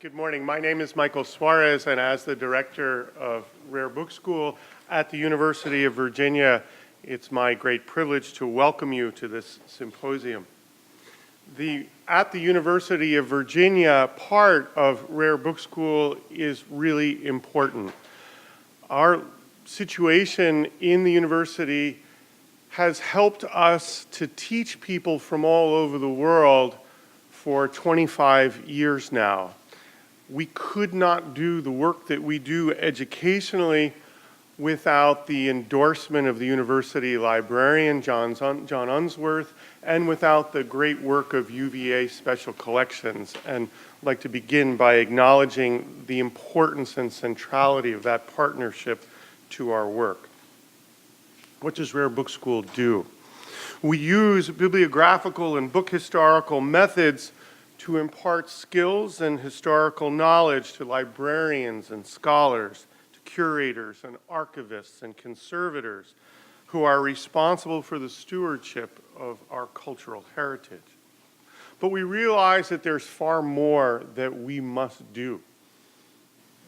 Good morning. My name is Michael Suarez, and as the director of Rare Book School at the University of Virginia, it's my great privilege to welcome you to this symposium. At the University of Virginia, part of Rare Book School is really important. Our situation in the university has helped us to teach people from all over the world for 25 years now. We could not do the work that we do educationally without the endorsement of the university librarian, John Unsworth, and without the great work of UVA Special Collections. And I'd like to begin by acknowledging the importance and centrality of that partnership to our work. What does Rare Book School do? We use bibliographical and book historical methods to impart skills and historical knowledge to librarians and scholars, to curators and archivists and conservators who are responsible for the stewardship of our cultural heritage. But we realize that there's far more that we must do.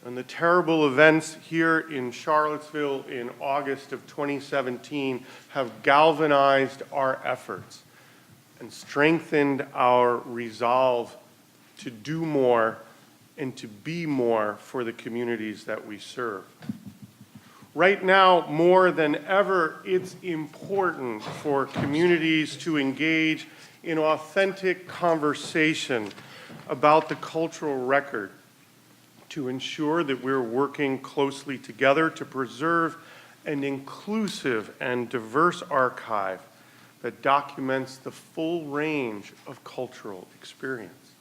And the terrible events here in Charlottesville in August of 2017 have galvanized our efforts and strengthened our resolve to do more and to be more for the communities that we serve. Right now, more than ever, it's important for communities to engage in authentic conversation about the cultural record, to ensure that we're working closely together to preserve an inclusive and diverse archive that documents the full range of cultural experience.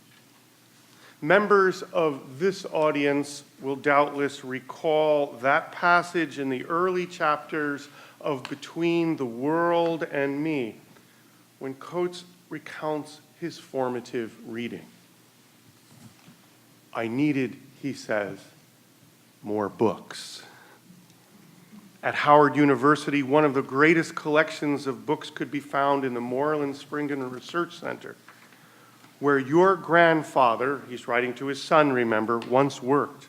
Members of this audience will doubtless recall that passage in the early chapters of Between the World and Me, when Coates recounts his formative reading. I needed, he says, more books. At Howard University, one of the greatest collections of books could be found in the Moreland Springen Research Center, where your grandfather, he's writing to his son, remember, once worked.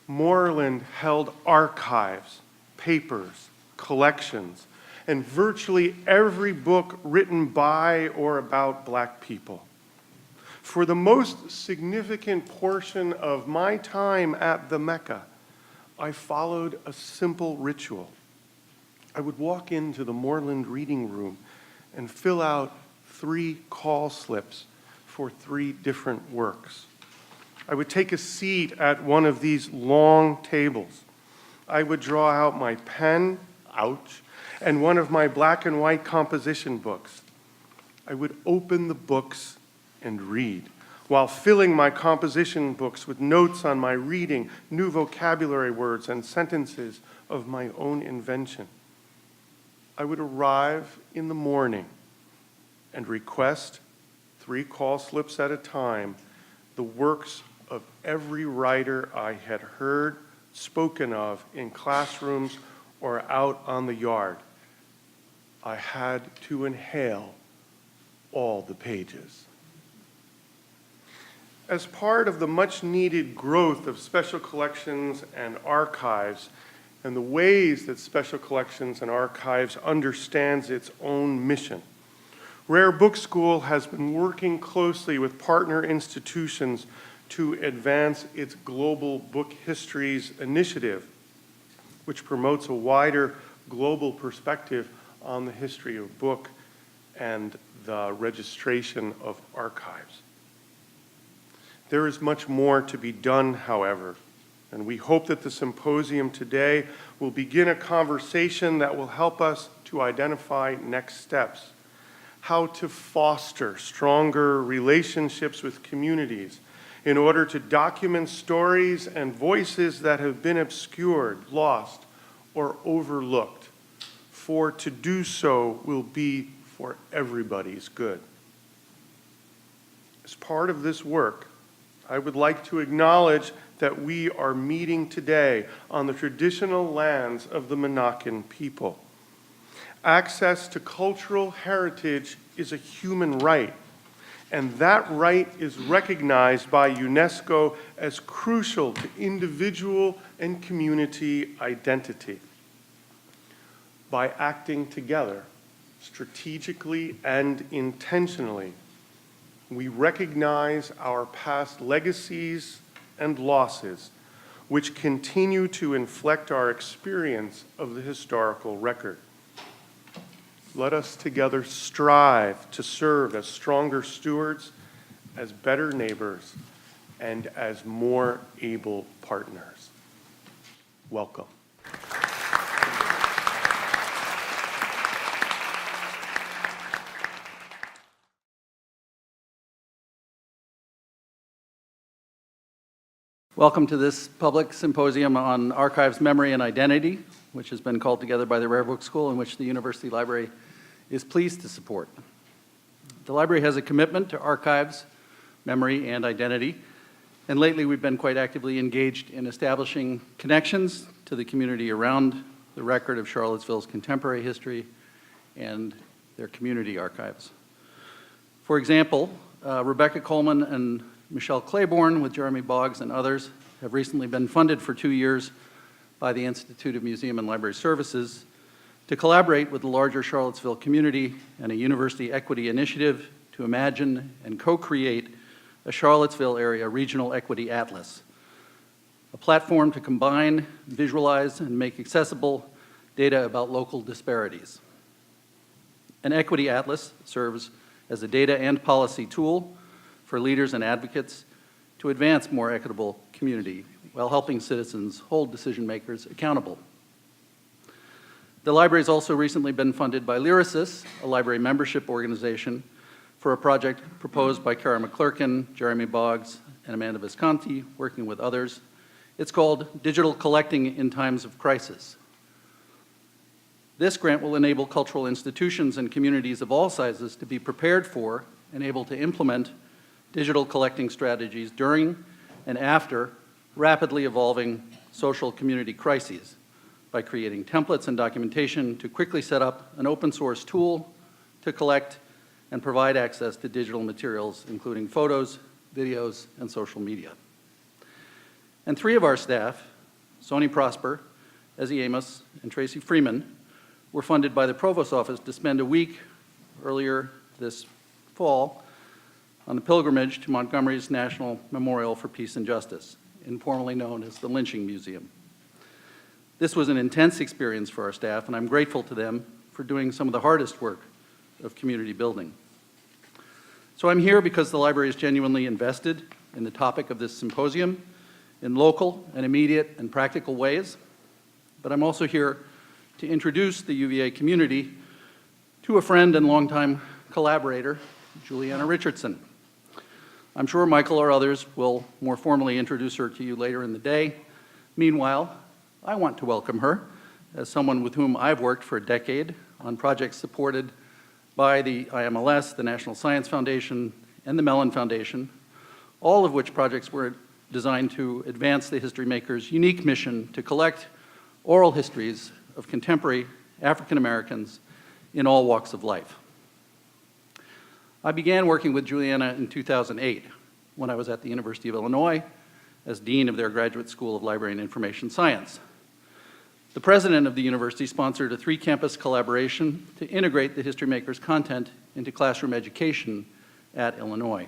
Moreland held archives, papers, collections, and virtually every book written by or about Black people. For the most significant portion of my time at the Mecca, I followed a simple ritual. I would walk into the Moreland reading room and fill out 3 call slips for 3 different works. I would take a seat at one of these long tables. I would draw out my pen, ouch, and one of my black and white composition books. I would open the books and read, while filling my composition books with notes on my reading, new vocabulary words, and sentences of my own invention. I would arrive in the morning and request, 3 call slips at a time, the works of every writer I had heard spoken of in classrooms or out on the yard. I had to inhale all the pages. As part of the much-needed growth of special collections and archives, and the ways that special collections and archives understands its own mission, Rare Book School has been working closely with partner institutions to advance its Global Book Histories initiative, which promotes a wider global perspective on the history of book and the registration of archives. There is much more to be done, however, and we hope that the symposium today will begin a conversation that will help us to identify next steps, how to foster stronger relationships with communities in order to document stories and voices that have been obscured, lost, or overlooked, for to do so will be for everybody's good. As part of this work, I would like to acknowledge that we are meeting today on the traditional lands of the Monacan people. Access to cultural heritage is a human right, and that right is recognized by UNESCO as crucial to individual and community identity. By acting together, strategically and intentionally, we recognize our past legacies and losses, which continue to inflect our experience of the historical record. Let us together strive to serve as stronger stewards, as better neighbors, and as more able partners. Welcome. Welcome to this public symposium on archives, memory, and identity, which has been called together by the Rare Book School, and which the University Library is pleased to support. The library has a commitment to archives, memory, and identity, and lately we've been quite actively engaged in establishing connections to the community around the record of Charlottesville's contemporary history and their community archives. For example, Rebecca Coleman and Michelle Claiborne, with Jeremy Boggs and others, have recently been funded for 2 years by the Institute of Museum and Library Services to collaborate with the larger Charlottesville community and a university equity initiative to imagine and co-create a Charlottesville area regional equity atlas, a platform to combine, visualize, and make accessible data about local disparities. An equity atlas serves as a data and policy tool for leaders and advocates to advance more equitable community while helping citizens hold decision makers accountable. The library has also recently been funded by Lyrasis, a library membership organization, for a project proposed by Kara McClurkin, Jeremy Boggs, and Amanda Visconti, working with others. It's called Digital Collecting in Times of Crisis. This grant will enable cultural institutions and communities of all sizes to be prepared for and able to implement digital collecting strategies during and after rapidly evolving social community crises by creating templates and documentation to quickly set up an open source tool to collect and provide access to digital materials, including photos, videos, and social media. And 3 of our staff, Soni Prosper, Ezzy Amos, and Tracy Freeman, were funded by the Provost's Office to spend a week earlier this fall on the pilgrimage to Montgomery's National Memorial for Peace and Justice, informally known as the Lynching Museum. This was an intense experience for our staff, and I'm grateful to them for doing some of the hardest work of community building. So I'm here because the library is genuinely invested in the topic of this symposium in local and immediate and practical ways, but I'm also here to introduce the UVA community to a friend and longtime collaborator, Juliana Richardson. I'm sure Michael or others will more formally introduce her to you later in the day. Meanwhile, I want to welcome her as someone with whom I've worked for a decade on projects supported by the IMLS, the National Science Foundation, and the Mellon Foundation, all of which projects were designed to advance the history makers' unique mission to collect oral histories of contemporary African Americans in all walks of life. I began working with Juliana in 2008 when I was at the University of Illinois as Dean of their Graduate School of Library and Information Science. The president of the university sponsored a 3-campus collaboration to integrate the history makers' content into classroom education at Illinois.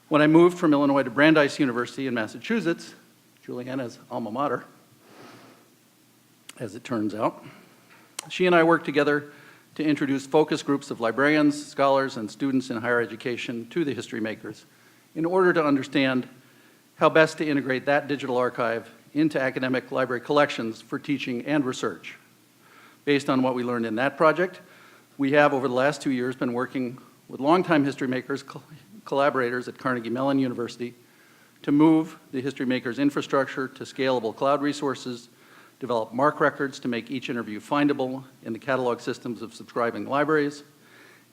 When I moved from Illinois to Brandeis University in Massachusetts, Juliana's alma mater, as it turns out, she and I worked together to introduce focus groups of librarians, scholars, and students in higher education to the history makers in order to understand how best to integrate that digital archive into academic library collections for teaching and research. Based on what we learned in that project, we have, over the last 2 years, been working with longtime history makers, collaborators at Carnegie Mellon University to move the history makers' infrastructure to scalable cloud resources, develop MARC records to make each interview findable in the catalog systems of subscribing libraries,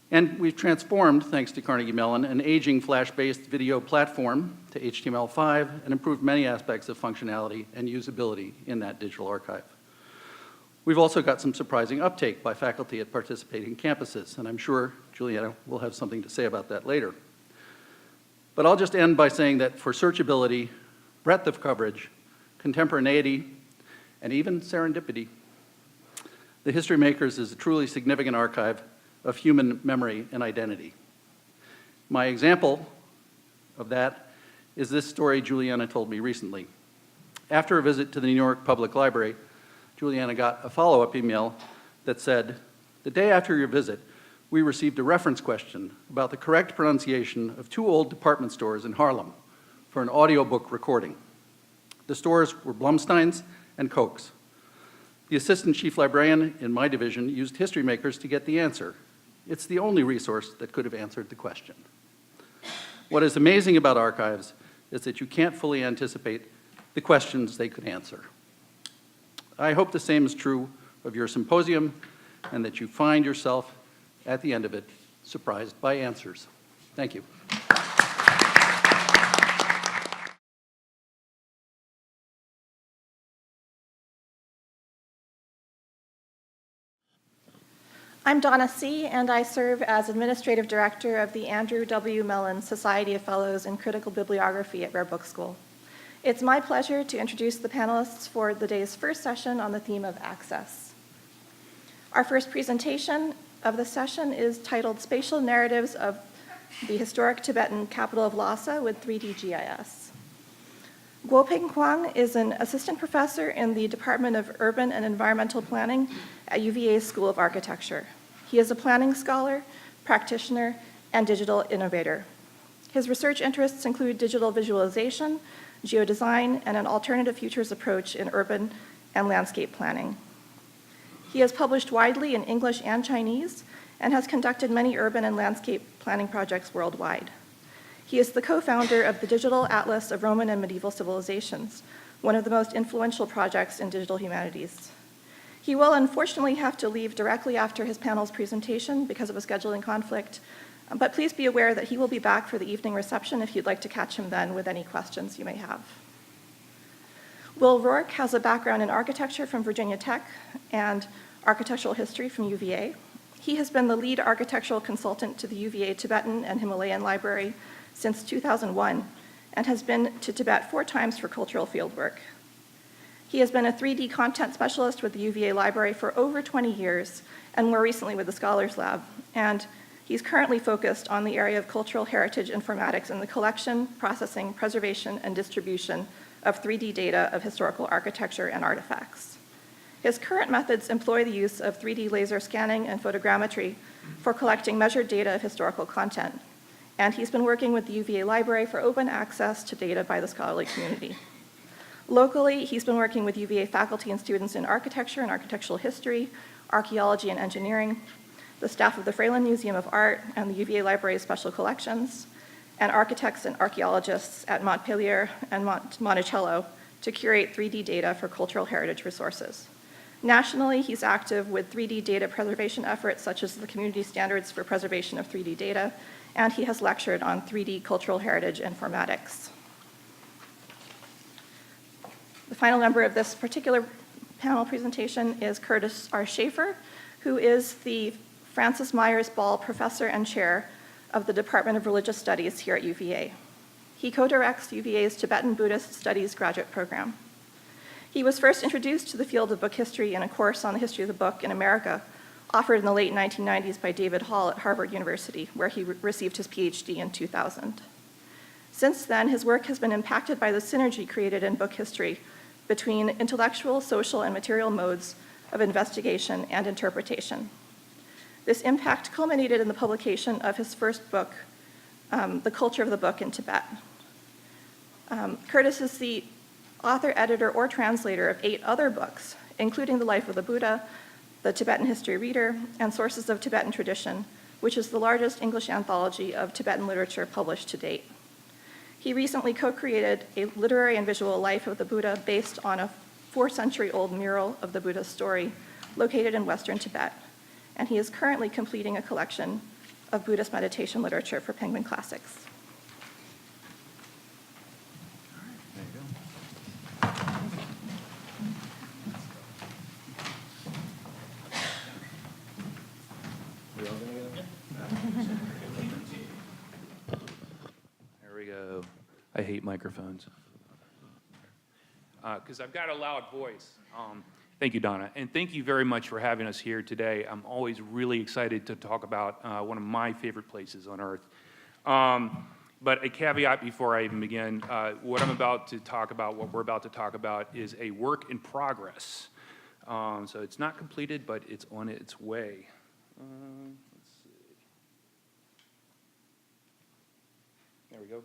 and we've transformed, thanks to Carnegie Mellon, an aging Flash-based video platform to HTML5 and improved many aspects of functionality and usability in that digital archive. We've also got some surprising uptake by faculty at participating campuses, and I'm sure Juliana will have something to say about that later. But I'll just end by saying that for searchability, breadth of coverage, contemporaneity, and even serendipity, the History Makers is a truly significant archive of human memory and identity. My example of that is this story Juliana told me recently. After a visit to the New York Public Library, Juliana got a follow-up email that said, "The day after your visit, we received a reference question about the correct pronunciation of 2 old department stores in Harlem for an audiobook recording. The stores were Blumstein's and Koch's. The assistant chief librarian in my division used History Makers to get the answer. It's the only resource that could have answered the question." What is amazing about archives is that you can't fully anticipate the questions they could answer. I hope the same is true of your symposium and that you find yourself, at the end of it, surprised by answers. Thank you. I'm Donna Sy, and I serve as Administrative Director of the Andrew W. Mellon Society of Fellows in Critical Bibliography at Rare Book School. It's my pleasure to introduce the panelists for the day's first session on the theme of access. Our first presentation of the session is titled Spatial Narratives of the Historic Tibetan Capital of Lhasa with 3D GIS. Guoping Huang is an assistant professor in the Department of Urban and Environmental Planning at UVA's School of Architecture. He is a planning scholar, practitioner, and digital innovator. His research interests include digital visualization, geodesign, and an alternative futures approach in urban and landscape planning. He has published widely in English and Chinese and has conducted many urban and landscape planning projects worldwide. He is the co-founder of the Digital Atlas of Roman and Medieval Civilizations, one of the most influential projects in digital humanities. He will unfortunately have to leave directly after his panel's presentation because of a scheduling conflict, but please be aware that he will be back for the evening reception if you'd like to catch him then with any questions you may have. Will Rourk has a background in architecture from Virginia Tech and architectural history from UVA. He has been the lead architectural consultant to the UVA Tibetan and Himalayan Library since 2001 and has been to Tibet 4 times for cultural fieldwork. He has been a 3D content specialist with the UVA Library for over 20 years, and more recently with the Scholars Lab. And he's currently focused on the area of cultural heritage informatics and the collection, processing, preservation, and distribution of 3D data of historical architecture and artifacts. His current methods employ the use of 3D laser scanning and photogrammetry for collecting measured data of historical content. And he's been working with the UVA Library for open access to data by the scholarly community. Locally, he's been working with UVA faculty and students in architecture and architectural history, archaeology and engineering, the staff of the Fralin Museum of Art and the UVA Library's special collections, and architects and archaeologists at Montpellier and Monticello to curate 3D data for cultural heritage resources. Nationally, he's active with 3D data preservation efforts such as the Community Standards for Preservation of 3D Data, and he has lectured on 3D cultural heritage informatics. The final member of this particular panel presentation is Kurtis R. Schaeffer, who is the Francis Myers Ball Professor and Chair of the Department of Religious Studies here at UVA. He co-directs UVA's Tibetan Buddhist Studies graduate program. He was first introduced to the field of book history in a course on the history of the book in America, offered in the late 1990s by David Hall at Harvard University, where he received his PhD in 2000. Since then, his work has been impacted by the synergy created in book history between intellectual, social, and material modes of investigation and interpretation. This impact culminated in the publication of his first book, The Culture of the Book in Tibet. Kurtis is the author, editor, or translator of 8 other books, including The Life of the Buddha, The Tibetan History Reader, and Sources of Tibetan Tradition, which is the largest English anthology of Tibetan literature published to date. He recently co-created a literary and visual life of the Buddha based on a 4-century-old mural of the Buddha's story located in Western Tibet, and he is currently completing a collection of Buddhist meditation literature for Penguin Classics. hate microphones. Because I've got a loud voice. Thank you, Donna. And thank you very much for having us here today. I'm always really excited to talk about one of my favorite places on Earth. But a caveat before I even begin, what we're about to talk about is a work in progress. So it's not completed, but it's on its way. Let's see. There we go.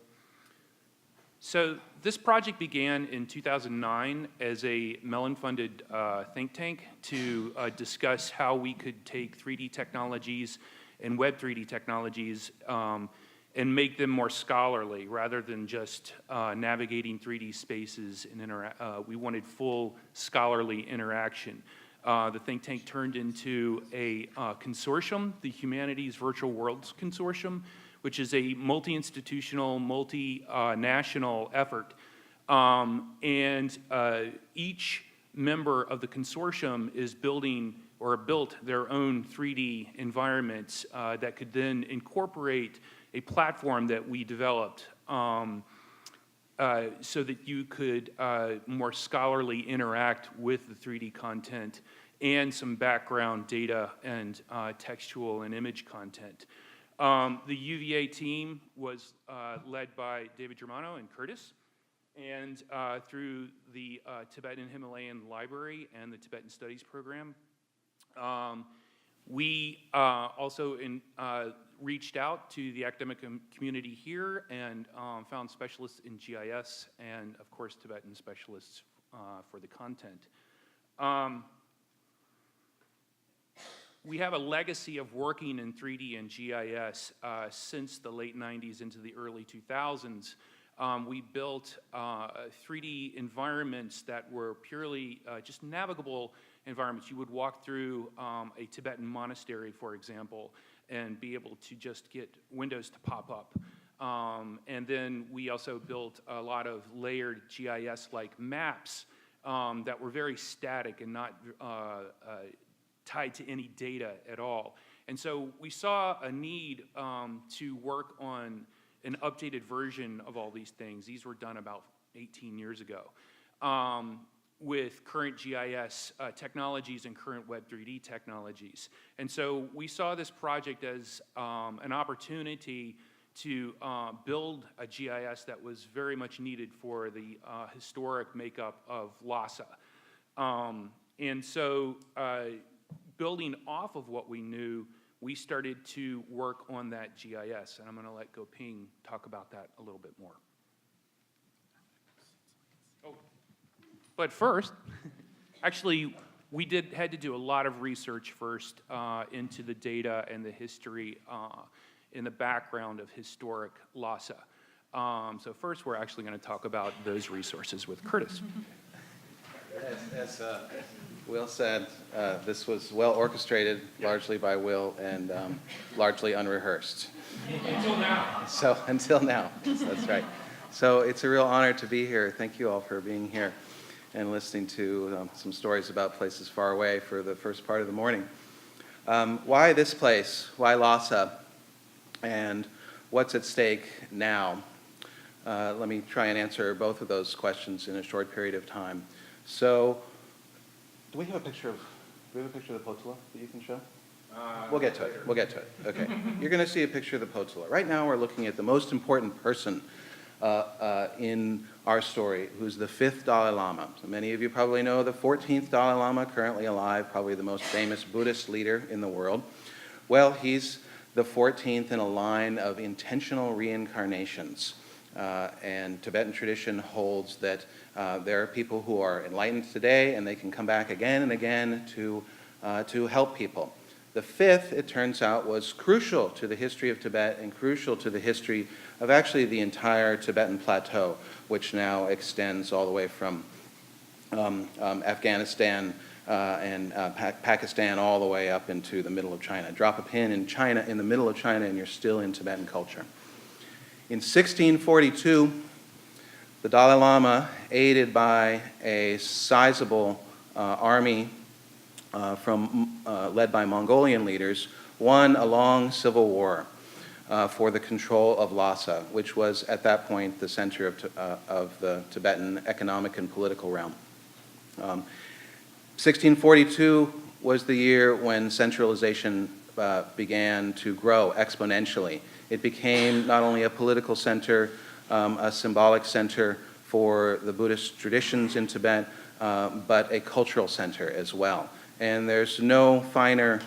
So this project began in 2009 as a Mellon-funded think tank to discuss how we could take 3D technologies and Web 3D technologies and make them more scholarly rather than just navigating 3D spaces. And we wanted full scholarly interaction. The think tank turned into a consortium, the Humanities Virtual Worlds Consortium, which is a multi-institutional, multi-national effort. And each member of the consortium is building or built their own 3D environments that could then incorporate a platform that we developed so that you could more scholarly interact with the 3D content and some background data and textual and image content. The UVA team was led by David Germano and Kurtis, and through the Tibetan Himalayan Library and the Tibetan Studies program. We also reached out to the academic community here and found specialists in GIS and, of course, Tibetan specialists for the content. We have a legacy of working in 3D and GIS since the late 90s into the early 2000s. We built 3D environments that were purely just navigable environments. You would walk through a Tibetan monastery, for example, and be able to just get windows to pop up. And then we also built a lot of layered GIS-like maps that were very static and not tied to any data at all. And so we saw a need to work on an updated version of all these things. These were done about 18 years ago with current GIS technologies and current Web 3D technologies. And so we saw this project as an opportunity to build a GIS that was very much needed for the historic makeup of Lhasa. And so building off of what we knew, we started to work on that GIS, and I'm going to let Guoping talk about that a little bit more. Oh, but first, actually, we had to do a lot of research first into the data and the history in the background of historic Lhasa. So first, we're actually going to talk about those resources with Kurtis. As Will said, this was well orchestrated, largely by Will, and largely unrehearsed. Until now. So, until now, that's right. So it's a real honor to be here. Thank you all for being here and listening to some stories about places far away for the first part of the morning. Why this place? Why Lhasa? And what's at stake now? Let me try and answer both of those questions in a short period of time. So, do we have a picture of the Potala that you can show? We'll get to it. We'll get to it. Okay. You're going to see a picture of the Potala. Right now, we're looking at the most important person in our story, who's the 5th Dalai Lama. So many of you probably know the 14th Dalai Lama, currently alive, probably the most famous Buddhist leader in the world. Well, he's the 14th in a line of intentional reincarnations. And Tibetan tradition holds that there are people who are enlightened today, and they can come back again and again to help people. The 5th, it turns out, was crucial to the history of Tibet and crucial to the history of actually the entire Tibetan Plateau, which now extends all the way from Afghanistan and Pakistan all the way up into the middle of China. Drop a pin in China, in the middle of China, and you're still in Tibetan culture. In 1642, the Dalai Lama, aided by a sizable army led by Mongolian leaders, won a long civil war. for the control of Lhasa, which was at that point the center of the Tibetan economic and political realm. 1642 was the year when centralization began to grow exponentially. It became not only a political center, a symbolic center for the Buddhist traditions in Tibet, but a cultural center as well. And there's no finer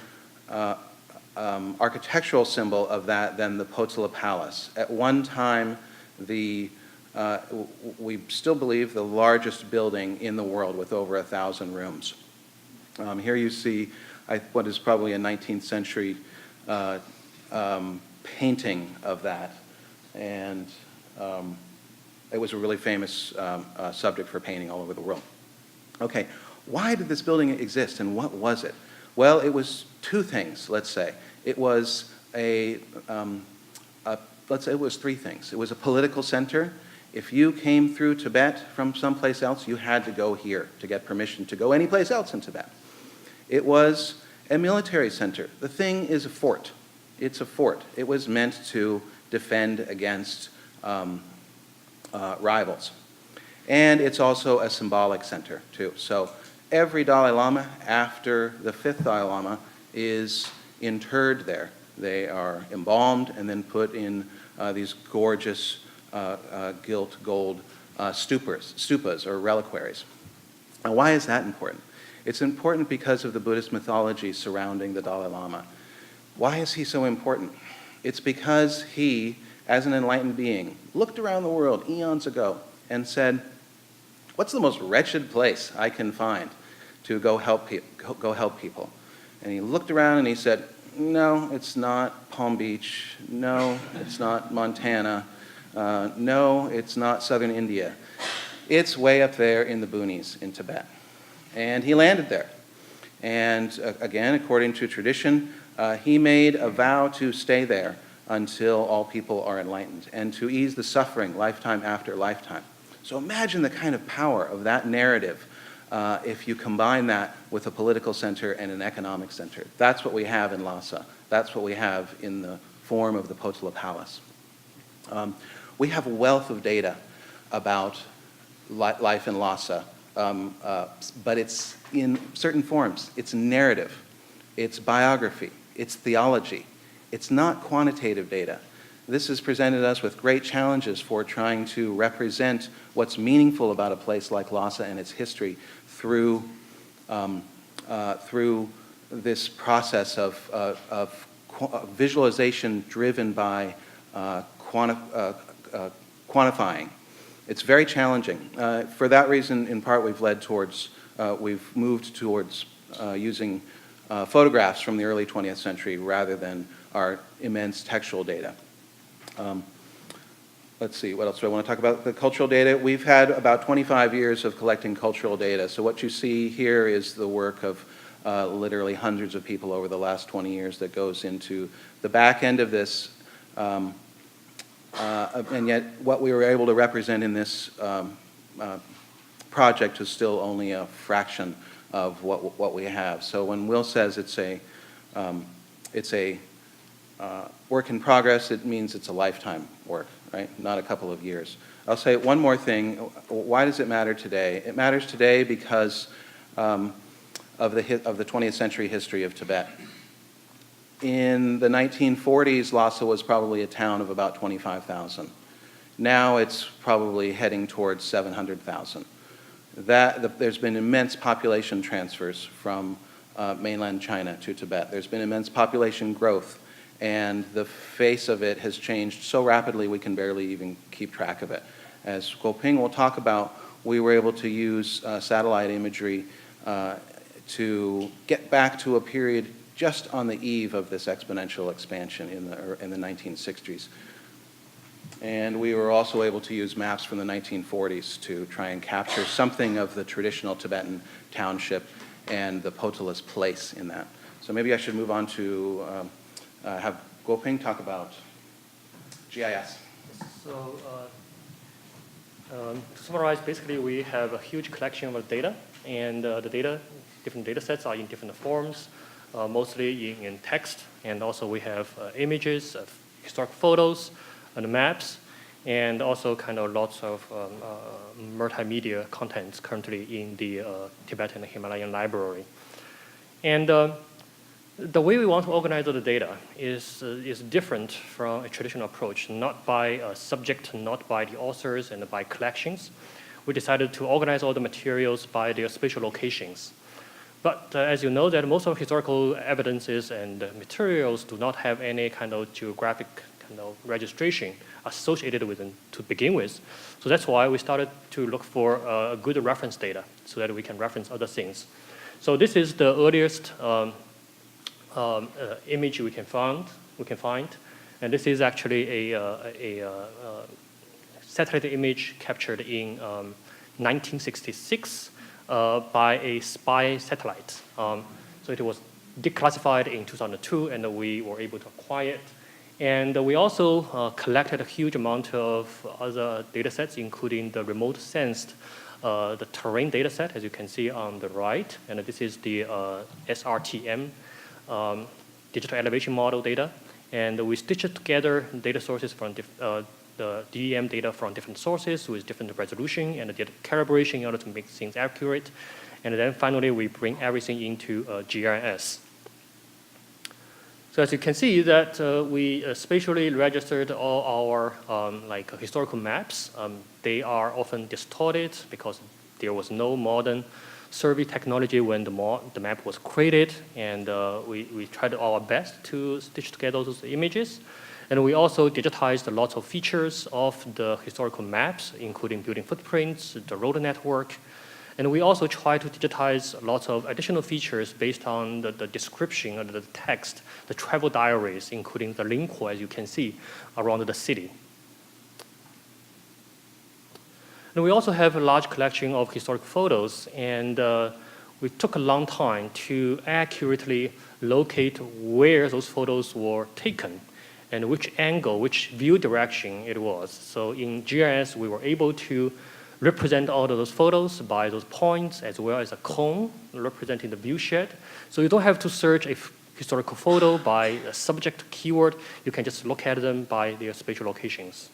architectural symbol of that than the Potala Palace. At one time, we still believe the largest building in the world with over 1,000 rooms. Here you see what is probably a 19th century painting of that. And it was a really famous subject for painting all over the world. Okay, why did this building exist and what was it? Well, it was two things, let's say. It was let's say it was three things. It was a political center. If you came through Tibet from someplace else, you had to go here to get permission to go anyplace else in Tibet. It was a military center. The thing is a fort. It's a fort. It was meant to defend against rivals. And it's also a symbolic center, too. So every Dalai Lama after the fifth Dalai Lama is interred there. They are embalmed and then put in these gorgeous gilt gold stupas or reliquaries. Now, why is that important? It's important because of the Buddhist mythology surrounding the Dalai Lama. Why is he so important? It's because he, as an enlightened being, looked around the world eons ago and said, what's the most wretched place I can find to go help people? And he looked around and he said, no, it's not Palm Beach. No, it's not Montana. No, it's not southern India. It's way up there in the boonies in Tibet. And he landed there. And again, according to tradition, he made a vow to stay there until all people are enlightened and to ease the suffering lifetime after lifetime. So imagine the kind of power of that narrative if you combine that with a political center and an economic center. That's what we have in Lhasa. That's what we have in the form of the Potala Palace. We have a wealth of data about life in Lhasa, but it's in certain forms. It's narrative, it's biography, it's theology. It's not quantitative data. This has presented us with great challenges for trying to represent what's meaningful about a place like Lhasa and its history through this process of visualization driven by quantifying. It's very challenging. For that reason, in part, we've moved towards using photographs from the early 20th century rather than our immense textual data. Let's see, what else do I want to talk about? The cultural data. We've had about 25 years of collecting cultural data. So what you see here is the work of literally hundreds of people over the last 20 years that goes into the back end of this. And yet what we were able to represent in this project is still only a fraction of what we have. So when Will says it's a work in progress, it means it's a lifetime work, right? Not a couple of years. I'll say one more thing. Why does it matter today? It matters today because of the 20th century history of Tibet. In the 1940s, Lhasa was probably a town of about 25,000. Now it's probably heading towards 700,000. There's been immense population transfers from mainland China to Tibet. There's been immense population growth, and the face of it has changed so rapidly we can barely even keep track of it. As Guoping will talk about, we were able to use satellite imagery to get back to a period just on the eve of this exponential expansion in the 1960s. And we were also able to use maps from the 1940s to try and capture something of the traditional Tibetan township and the Potala's place in that. So maybe I should move on to have Guoping talk about GIS. So to summarize, basically we have a huge collection of data, and different data sets are in different forms, mostly in text, and also we have images, historic photos and maps, and also kind of lots of multimedia contents currently in the Tibetan Himalayan library. And the way we want to organize all the data is different from a traditional approach, not by subject, not by the authors, and by collections. We decided to organize all the materials by their spatial locations. But as you know, that most of historical evidences and materials do not have any kind of geographic kind of registration associated with them to begin with. So that's why we started to look for good reference data so that we can reference other things. So this is the earliest image we can find, and this is actually a satellite image captured in 1966 by a spy satellite. So it was declassified in 2002, and we were able to acquire it. And we also collected a huge amount of other data sets, including the remote sensed the terrain data set, as you can see on the right. And this is the SRTM digital elevation model data. And we stitched together data sources from the DEM data from different sources with different resolution and did calibration in order to make things accurate. And then finally, we bring everything into GIS. So as you can see that we spatially registered all our historical maps. They are often distorted because there was no modern survey technology when the map was created, and we tried our best to stitch together those images. And we also digitized lots of features of the historical maps, including building footprints, the road network. And we also try to digitize lots of additional features based on the description of the text, the travel diaries, including the linko, as you can see, around the city. And we also have a large collection of historic photos, and we took a long time to accurately locate where those photos were taken and which angle, which view direction it was. So in GIS, we were able to represent all of those photos by those points, as well as a cone representing the view shed. So you don't have to search a historical photo by a subject keyword. You can just look at them by their spatial locations.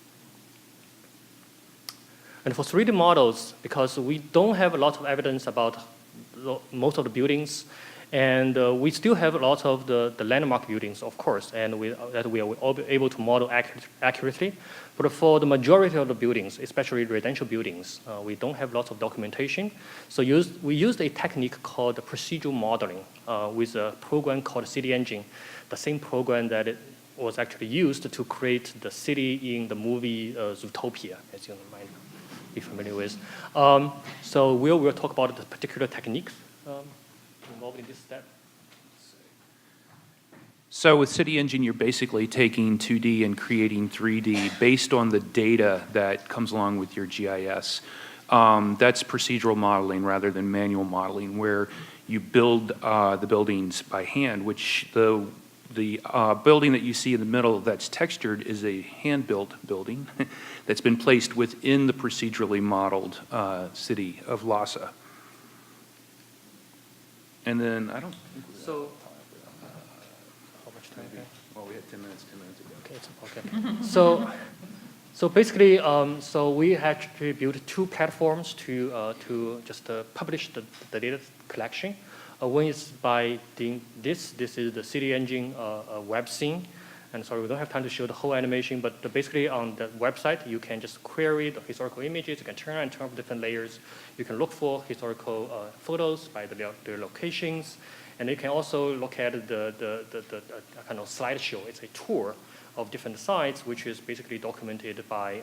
And for 3D models, because we don't have a lot of evidence about most of the buildings, and we still have a lot of the landmark buildings, of course, and that we are able to model accurately. But for the majority of the buildings, especially residential buildings, we don't have lots of documentation. So we used a technique called procedural modeling with a program called City Engine, the same program that it was actually used to create the city in the movie Zootopia, as you might be familiar with. So we'll talk about the particular techniques involved in this step. So with City Engine, you're basically taking 2D and creating 3D based on the data that comes along with your GIS. That's procedural modeling rather than manual modeling, where you build the buildings by hand, which the building that you see in the middle that's textured is a hand-built building that's been placed within the procedurally modeled city of Lhasa. And then, I don't think we So, how much time? Okay. well, we had 10 minutes ago. Okay, it's okay. So basically, so we actually built 2 platforms to just publish the data collection. One is by doing this. This is the City Engine web scene. And sorry, we don't have time to show the whole animation, but basically on the website, you can just query the historical images. You can turn and turn off different layers. You can look for historical photos by their locations. And you can also look at the kind of slideshow. It's a tour of different sites, which is basically documented by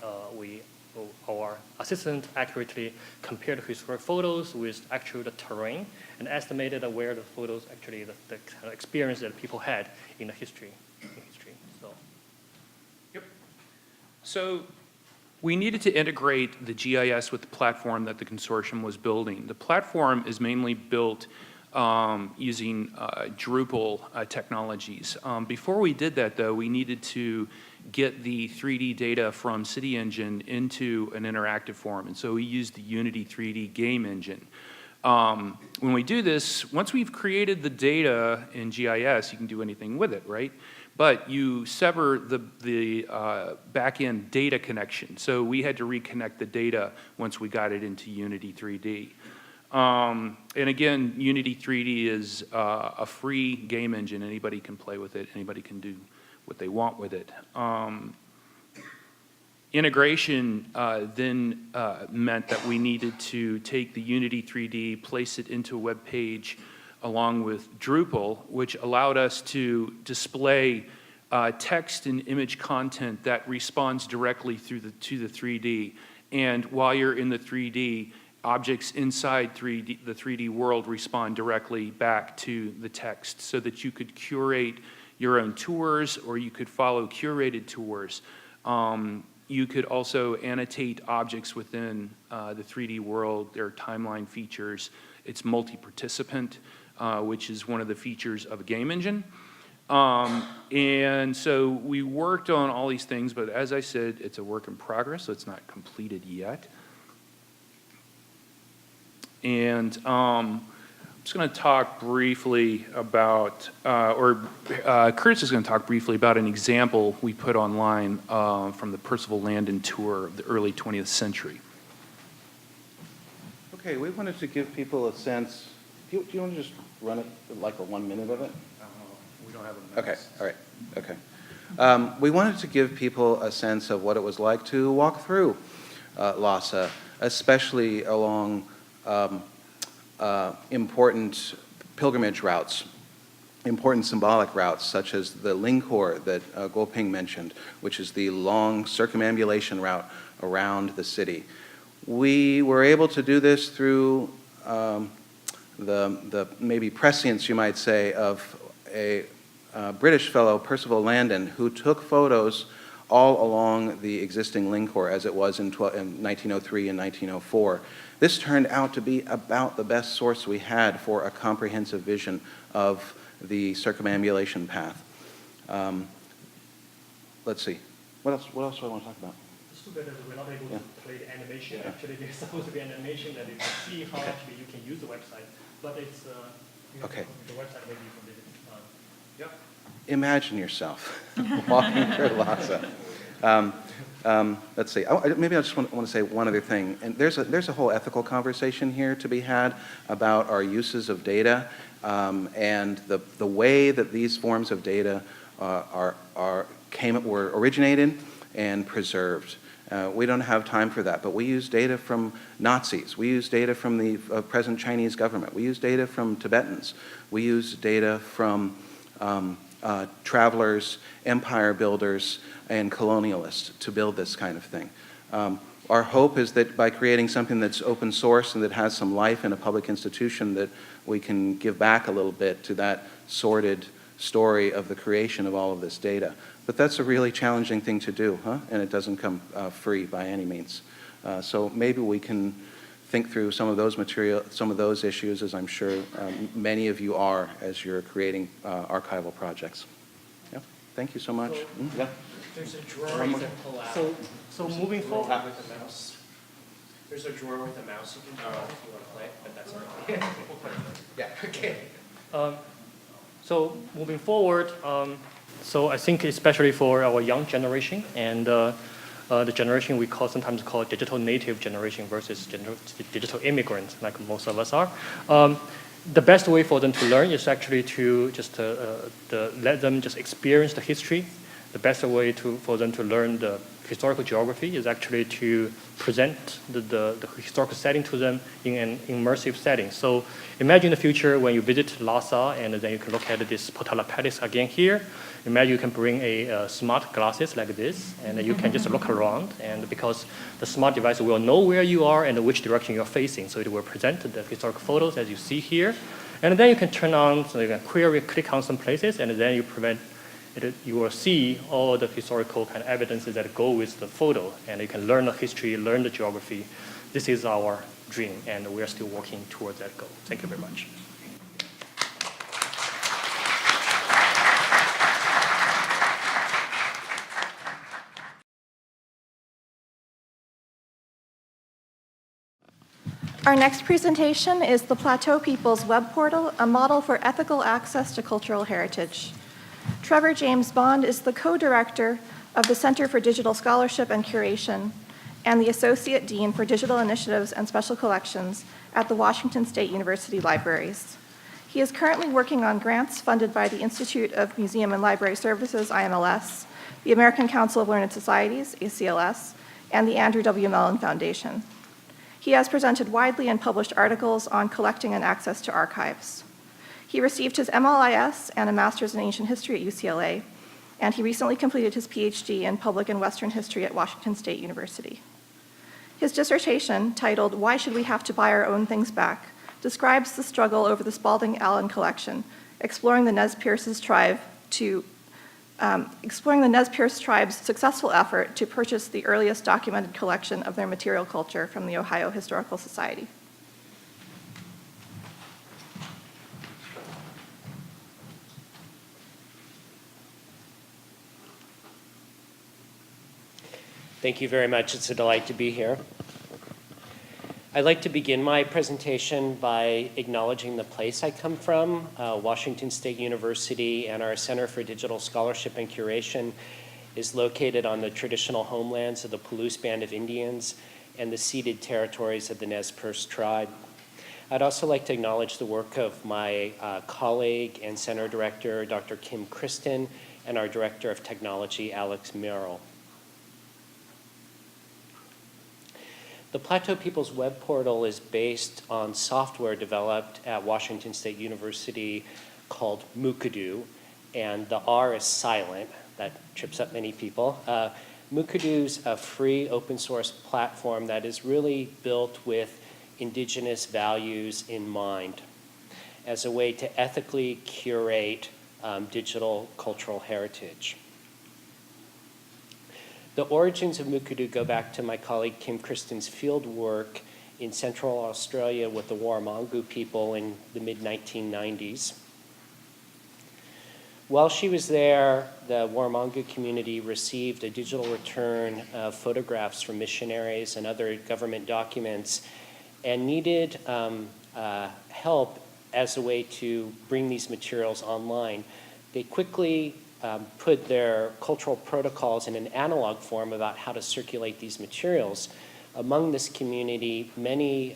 our assistant accurately compared historic photos with actual the terrain and estimated where the photos actually, the kind of experience that people had in the history. So we needed to integrate the GIS with the platform that the consortium was building. The platform is mainly built using Drupal technologies. Before we did that, though, we needed to get the 3D data from City Engine into an interactive form, and so we used the Unity 3D game engine. When we do this, once we've created the data in GIS, you can do anything with it, right? but you sever the back-end data connection. So we had to reconnect the data once we got it into Unity 3D. And again, Unity 3D is a free game engine. Anybody can play with it. Anybody can do what they want with it. Integration then meant that we needed to take the Unity 3D, place it into a web page along with Drupal, which allowed us to display text and image content that responds directly to the 3D. And while you're in the 3D, objects inside the 3D world respond directly back to the text so that you could curate your own tours or you could follow curated tours. You could also annotate objects within the 3D world. There are timeline features. It's multi-participant, which is one of the features of a game engine. And so we worked on all these things, but as I said, it's a work in progress, so it's not completed yet. And I'm just going to talk briefly about, Kurtis is going to talk briefly about an example we put online from the Percival Landon tour of the early 20th century. Okay, we wanted to give people a sense. Do you want to just run it like a 1 minute of it? We don't have a Okay, all right, okay. We wanted to give people a sense of what it was like to walk through Lhasa, especially along important pilgrimage routes, important symbolic routes, such as the Lingkhor that Guoping mentioned, which is the long circumambulation route around the city. We were able to do this through the maybe prescience, you might say, of a British fellow, Percival Landon, who took photos all along the existing Lingkhor as it was in 1903 and 1904. This turned out to be about the best source we had for a comprehensive vision of the circumambulation path. Let's see. What else do I want to talk about? It's too bad that we're not able to play the animation. Yeah. Actually, there's supposed to be an animation that you can see how actually you can use the website. But it's okay. The website maybe you can visit. Yep. Imagine yourself walking through Lhasa. Let's see. Maybe I just want to say one other thing. And there's a whole ethical conversation here to be had about our uses of data and the way that these forms of data were originated and preserved. We don't have time for that, but we use data from Nazis. We use data from the present Chinese government. We use data from Tibetans. We use data from travelers, empire builders, and colonialists to build this kind of thing. Our hope is that by creating something that's open source and that has some life in a public institution, that we can give back a little bit to that sordid story of the creation of all of this data. But that's a really challenging thing to do, huh? And it doesn't come free by any means. So maybe we can think through some of those issues, as I'm sure many of you are as you're creating archival projects. Yeah. Thank you so much. Yeah. There's a drawer you can pull out. So moving forward with the mouse. There's a drawer with a mouse you can pull out if you want to play, but that's all right. We'll put it there. Yeah. Okay. So moving forward, so I think especially for our young generation and the generation we sometimes call digital native generation versus digital immigrants, like most of us are. The best way for them to learn is actually to just let them just experience the history. The best way for them to learn the historical geography is actually to present the historical setting to them in an immersive setting. So imagine the future when you visit Lhasa and then you can look at this Potala Palace again here. Imagine you can bring a smart glasses like this and you can just look around, and because the smart device will know where you are and which direction you're facing, so it will present the historical photos as you see here. And then you can turn on, so you can query, click on some places, and then you will see all the historical kind of evidences that go with the photo, and you can learn the history, learn the geography. This is our dream, and we are still working towards that goal. Thank you very much. Our next presentation is the Plateau People's Web Portal, a model for ethical access to cultural heritage. Trevor James Bond is the co-director of the Center for Digital Scholarship and Curation and the Associate Dean for Digital Initiatives and Special Collections at the Washington State University Libraries. He is currently working on grants funded by the Institute of Museum and Library Services, IMLS, the American Council of Learned Societies, ACLS, and the Andrew W. Mellon Foundation. He has presented widely and published articles on collecting and access to archives. He received his MLIS and a Master's in Ancient History at UCLA, and he recently completed his PhD in Public and Western History at Washington State University. His dissertation, titled "Why Should We Have to Buy Our Own Things Back?" describes the struggle over the Spalding Allen collection, exploring the Nez Perce's tribe's successful effort to purchase the earliest documented collection of their material culture from the Ohio Historical Society. Thank you very much. It's a delight to be here. I'd like to begin my presentation by acknowledging the place I come from, Washington State University, and our Center for Digital Scholarship and Curation is located on the traditional homelands of the Palouse Band of Indians and the ceded territories of the Nez Perce tribe. I'd also like to acknowledge the work of my colleague and Center Director, Dr. Kim Kristen, and our Director of Technology, Alex Merrill. The Plateau People's Web Portal is based on software developed at Washington State University called Mukadu, and the R is silent. That trips up many people. Mukadu's a free open source platform that is really built with indigenous values in mind as a way to ethically curate digital cultural heritage. The origins of Mukadu go back to my colleague Kim Kristen's field work in Central Australia with the Warramungu people in the mid-1990s. While she was there, the Warramungu community received a digital return of photographs from missionaries and other government documents and needed help as a way to bring these materials online. They quickly put their cultural protocols in an analog form about how to circulate these materials. Among this community, many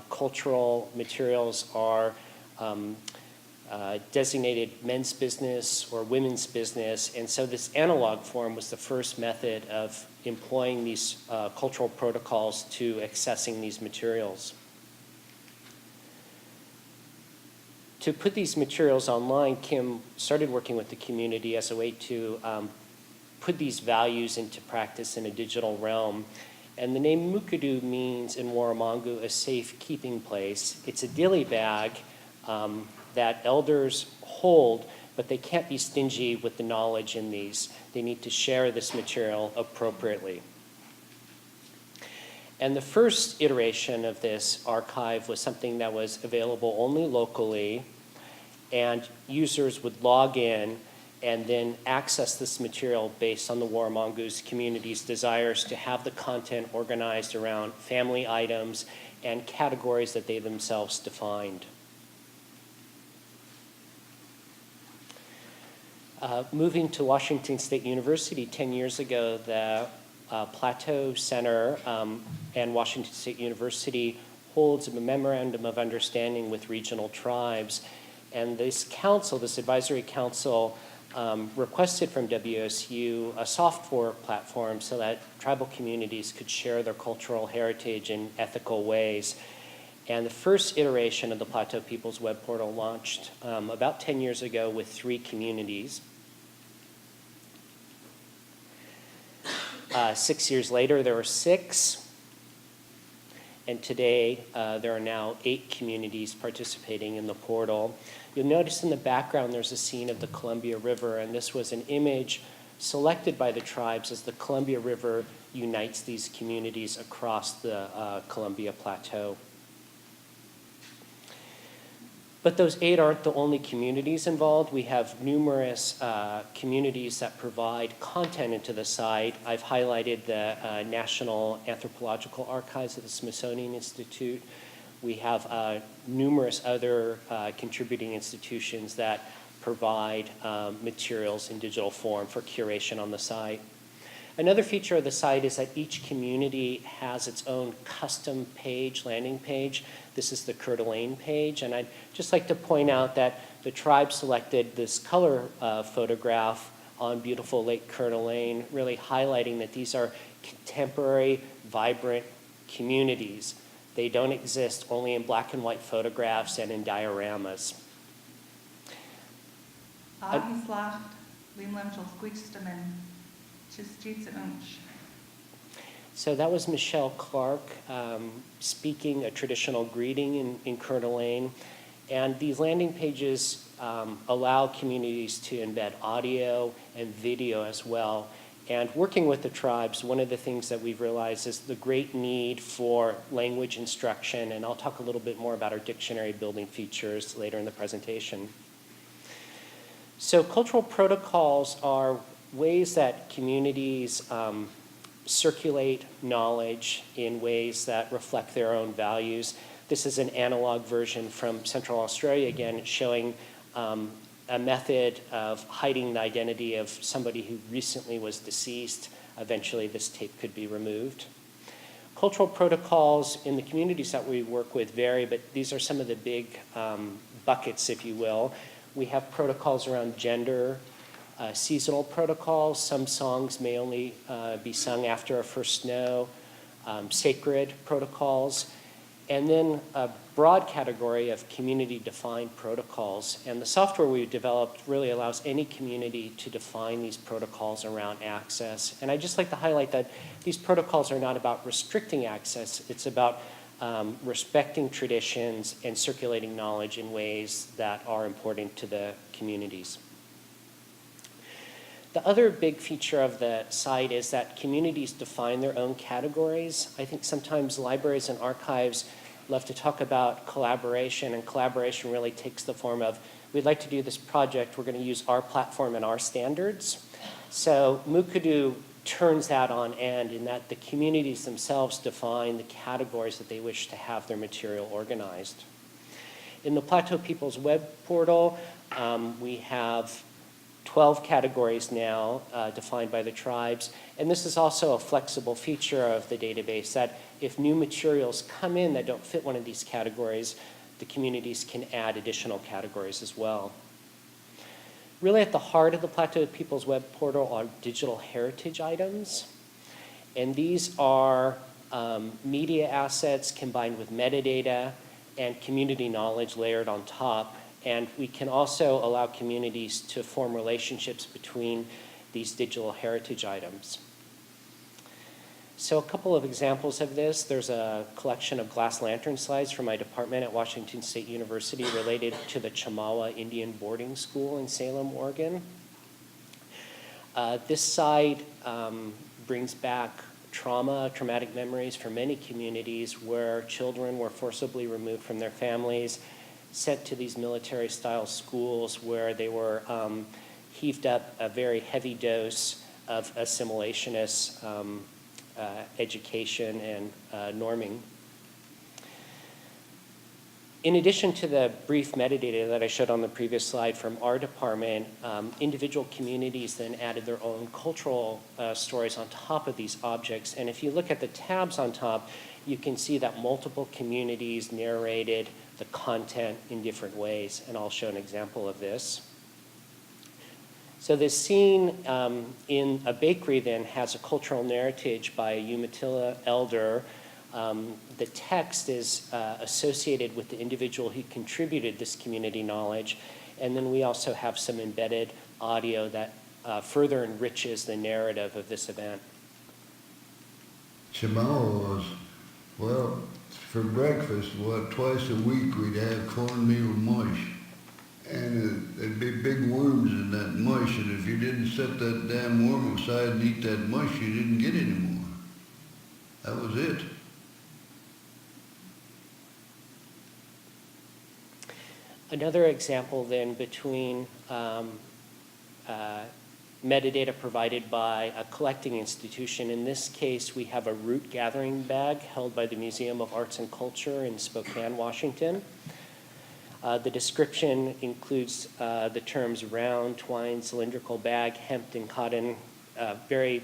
cultural materials are designated men's business or women's business, and so this analog form was the first method of employing these cultural protocols to accessing these materials. To put these materials online, Kim started working with the community as a way to put these values into practice in a digital realm. And the name Mukadu means in Warramungu a safe keeping place. It's a dilly bag that elders hold, but they can't be stingy with the knowledge in these. They need to share this material appropriately. And the first iteration of this archive was something that was available only locally, and users would log in and then access this material based on the Warramungu's community's desires to have the content organized around family items and categories that they themselves defined. Moving to Washington State University 10 years ago, the Plateau Center and Washington State University holds a memorandum of understanding with regional tribes. And this council, this advisory council, requested from WSU a software platform so that tribal communities could share their cultural heritage in ethical ways. And the first iteration of the Plateau People's Web Portal launched about 10 years ago with 3 communities. 6 years later, there were 6. And today, there are now 8 communities participating in the portal. You'll notice in the background there's a scene of the Columbia River, and this was an image selected by the tribes as the Columbia River unites these communities across the Columbia Plateau. But those 8 aren't the only communities involved. We have numerous communities that provide content into the site. I've highlighted the National Anthropological Archives at the Smithsonian Institute. We have numerous other contributing institutions that provide materials in digital form for curation on the site. Another feature of the site is that each community has its own custom page, landing page. This is the Coeur d'Alene page, and I'd just like to point out that the tribe selected this color photograph on beautiful Lake Coeur d'Alene, really highlighting that these are contemporary, vibrant communities. They don't exist only in black and white photographs and in dioramas. Aangeslaagd, Limlem zal squeekstemmen, Chistitsa unch. So that was Michelle Clark speaking a traditional greeting in Coeur d'Alene. And these landing pages allow communities to embed audio and video as well. And working with the tribes, one of the things that we've realized is the great need for language instruction, and I'll talk a little bit more about our dictionary building features later in the presentation. So cultural protocols are ways that communities circulate knowledge in ways that reflect their own values. This is an analog version from Central Australia, again, showing a method of hiding the identity of somebody who recently was deceased. Eventually, this tape could be removed. Cultural protocols in the communities that we work with vary, but these are some of the big buckets, if you will. We have protocols around gender, seasonal protocols. Some songs may only be sung after a first snow, sacred protocols, and then a broad category of community-defined protocols. And the software we developed really allows any community to define these protocols around access. And I'd just like to highlight that these protocols are not about restricting access. It's about respecting traditions and circulating knowledge in ways that are important to the communities. The other big feature of the site is that communities define their own categories. I think sometimes libraries and archives love to talk about collaboration, and collaboration really takes the form of, we'd like to do this project, we're going to use our platform and our standards. So Mukudu turns that on end in that the communities themselves define the categories that they wish to have their material organized. In the Plateau People's Web Portal, we have 12 categories now defined by the tribes. And this is also a flexible feature of the database that if new materials come in that don't fit one of these categories, the communities can add additional categories as well. Really at the heart of the Plateau People's Web Portal are digital heritage items. And these are media assets combined with metadata and community knowledge layered on top. And we can also allow communities to form relationships between these digital heritage items. So a couple of examples of this. There's a collection of glass lantern slides from my department at Washington State University related to the Chamawa Indian Boarding School in Salem, Oregon. This site brings back traumatic memories for many communities where children were forcibly removed from their families, sent to these military-style schools where they were heaved up a very heavy dose of assimilationist education and norming. In addition to the brief metadata that I showed on the previous slide from our department, individual communities then added their own cultural stories on top of these objects. And if you look at the tabs on top, you can see that multiple communities narrated the content in different ways, and I'll show an example of this. So this scene in a bakery then has a cultural narrative by a Umatilla elder. The text is associated with the individual who contributed this community knowledge, and then we also have some embedded audio that further enriches the narrative of this event. Chamawa was, well, for breakfast, twice a week we'd have cornmeal mush. And there'd be big worms in that mush, and if you didn't set that damn worm aside and eat that mush, you didn't get any more. That was it. Another example then between metadata provided by a collecting institution. In this case, we have a root gathering bag held by the Museum of Arts and Culture in Spokane, Washington. The description includes the terms round, twine, cylindrical bag, hemp, and cotton, very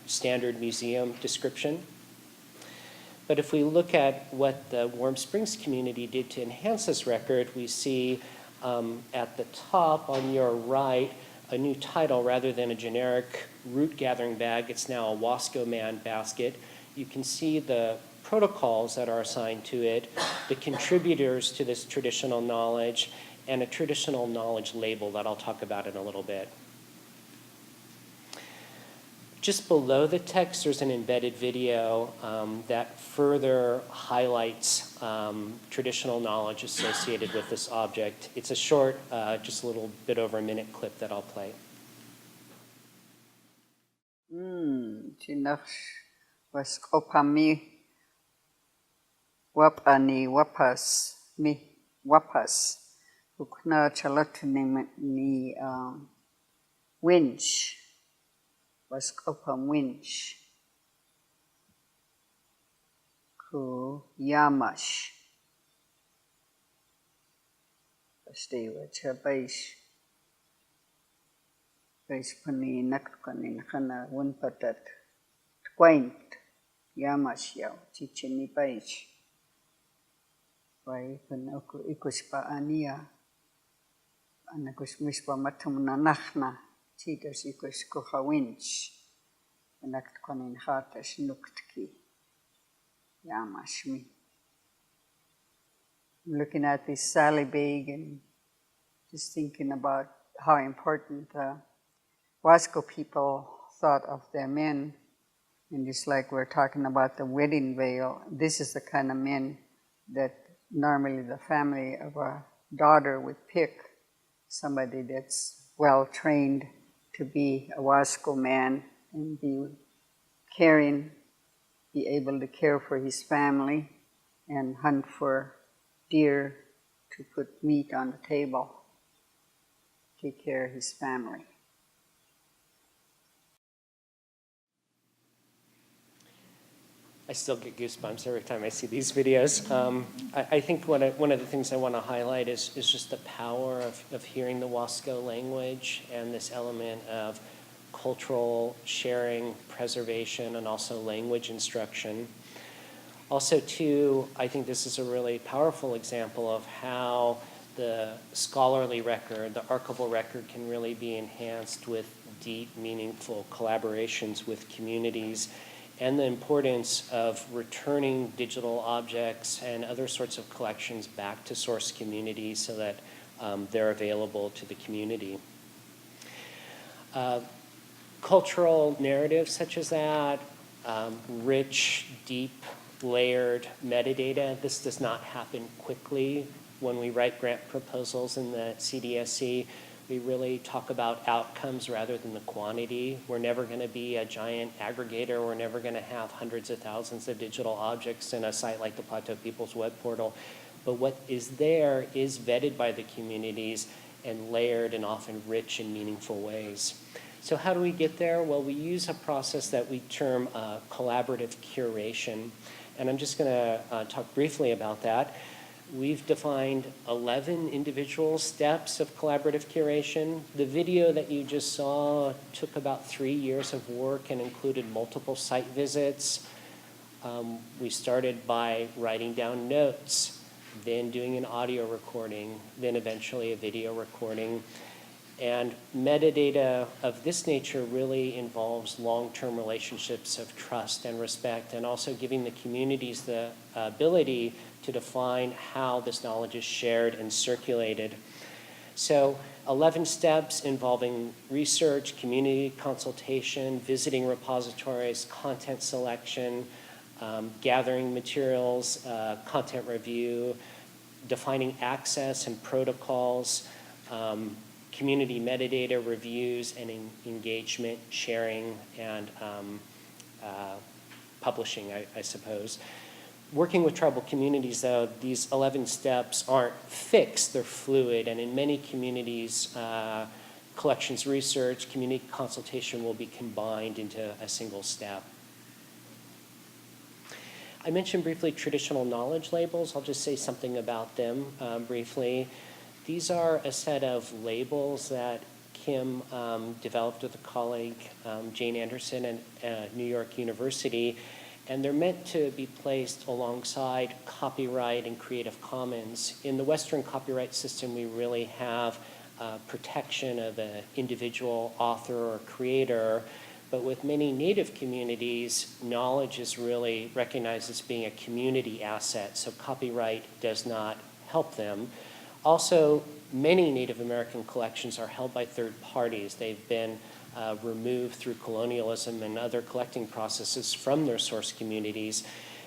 standard museum description. But if we look at what the Warm Springs community did to enhance this record, we see at the top on your right a new title rather than a generic root gathering bag. It's now a Wasco Man basket. You can see the protocols that are assigned to it, the contributors to this traditional knowledge, and a traditional knowledge label that I'll talk about in a little bit. Just below the text, there's an embedded video that further highlights traditional knowledge associated with this object. It's a short, just a little bit over a minute clip that I'll play. Tinach was opami wapani wapas mi wapas ukna chalatni ni winch was opam winch ku yamash stay with her base pani nakukani nakana one patat quaint yamash yao chichini page why pan ikuspa ania anakus mispa matumna nachna cheaters ikus koha winch nakukani hatash nuktki yamashmi. I'm looking at this Sally bag and just thinking about how important Wasco people thought of their men. And just like we're talking about the wedding veil, this is the kind of men that normally the family of a daughter would pick, somebody that's well trained to be a Wasco man and be caring, be able to care for his family and hunt for deer to put meat on the table, take care of his family. I still get goosebumps every time I see these videos. I think one of the things I want to highlight is just the power of hearing the Wasco language and this element of cultural sharing, preservation, and also language instruction. Also, too, I think this is a really powerful example of how the scholarly record, the archival record, can really be enhanced with deep, meaningful collaborations with communities, and the importance of returning digital objects and other sorts of collections back to source communities so that they're available to the community. Cultural narratives such as that, rich, deep, layered metadata. This does not happen quickly. When we write grant proposals in the CDSC, we really talk about outcomes rather than the quantity. We're never going to be a giant aggregator. We're never going to have hundreds of thousands of digital objects in a site like the Plateau People's Web Portal. But what is there is vetted by the communities and layered in often rich and meaningful ways. So how do we get there? Well, we use a process that we term collaborative curation. And I'm just going to talk briefly about that. We've defined 11 individual steps of collaborative curation. The video that you just saw took about 3 years of work and included multiple site visits. We started by writing down notes, then doing an audio recording, then eventually a video recording. And metadata of this nature really involves long-term relationships of trust and respect, and also giving the communities the ability to define how this knowledge is shared and circulated. So 11 steps involving research, community consultation, visiting repositories, content selection, gathering materials, content review, defining access and protocols, community metadata reviews and engagement, sharing, and publishing, I suppose. Working with tribal communities, though, these 11 steps aren't fixed, they're fluid, and in many communities, collections research, community consultation will be combined into a single step. I mentioned briefly traditional knowledge labels. I'll just say something about them briefly. These are a set of labels that Kim developed with a colleague, Jane Anderson, at New York University, and they're meant to be placed alongside copyright and Creative Commons. In the Western copyright system, we really have protection of an individual author or creator, but with many Native communities, knowledge is really recognized as being a community asset, so copyright does not help them. Also, many Native American collections are held by third parties. They've been removed through colonialism and other collecting processes from their source communities.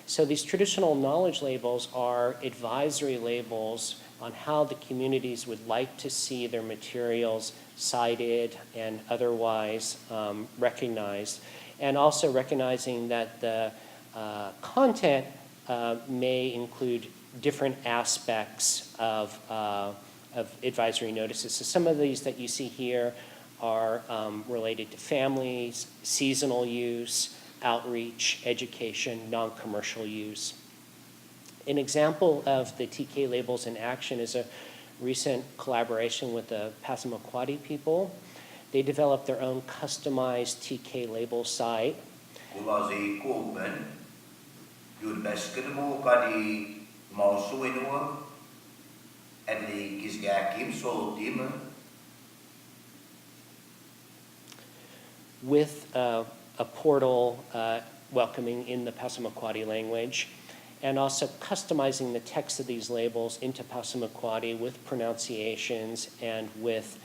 So these traditional knowledge labels are advisory labels on how the communities would like to see their materials cited and otherwise recognized, and also recognizing that the content may include different aspects of advisory notices. So some of these that you see here are related to families, seasonal use, outreach, education, non-commercial use. An example of the TK labels in action is a recent collaboration with the Passamaquoddy people. They developed their own customized TK label site. With a portal welcoming in the Passamaquoddy language, and also customizing the text of these labels into Passamaquoddy with pronunciations and with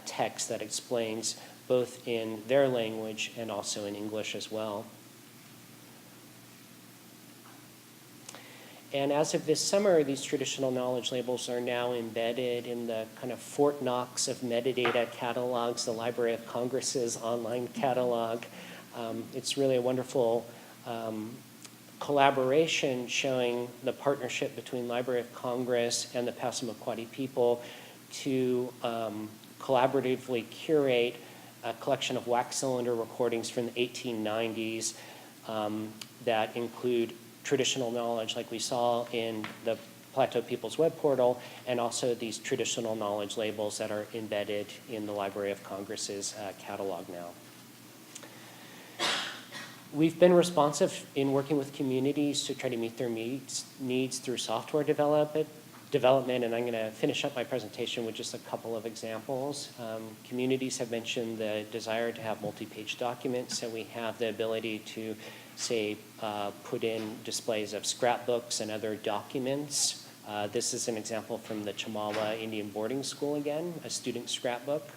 text that explains both in their language and also in English as well. And as of this summer, these traditional knowledge labels are now embedded in the kind of Fort Knox of metadata catalogs, the Library of Congress's online catalog. It's really a wonderful collaboration showing the partnership between Library of Congress and the Passamaquoddy people to collaboratively curate a collection of wax cylinder recordings from the 1890s that include traditional knowledge like we saw in the Plateau People's Web Portal, and also these traditional knowledge labels that are embedded in the Library of Congress's catalog now. We've been responsive in working with communities to try to meet their needs through software development, and I'm going to finish up my presentation with just a couple of examples. Communities have mentioned the desire to have multi-page documents, so we have the ability to, say, put in displays of scrapbooks and other documents. This is an example from the Chamawa Indian Boarding School again, a student scrapbook.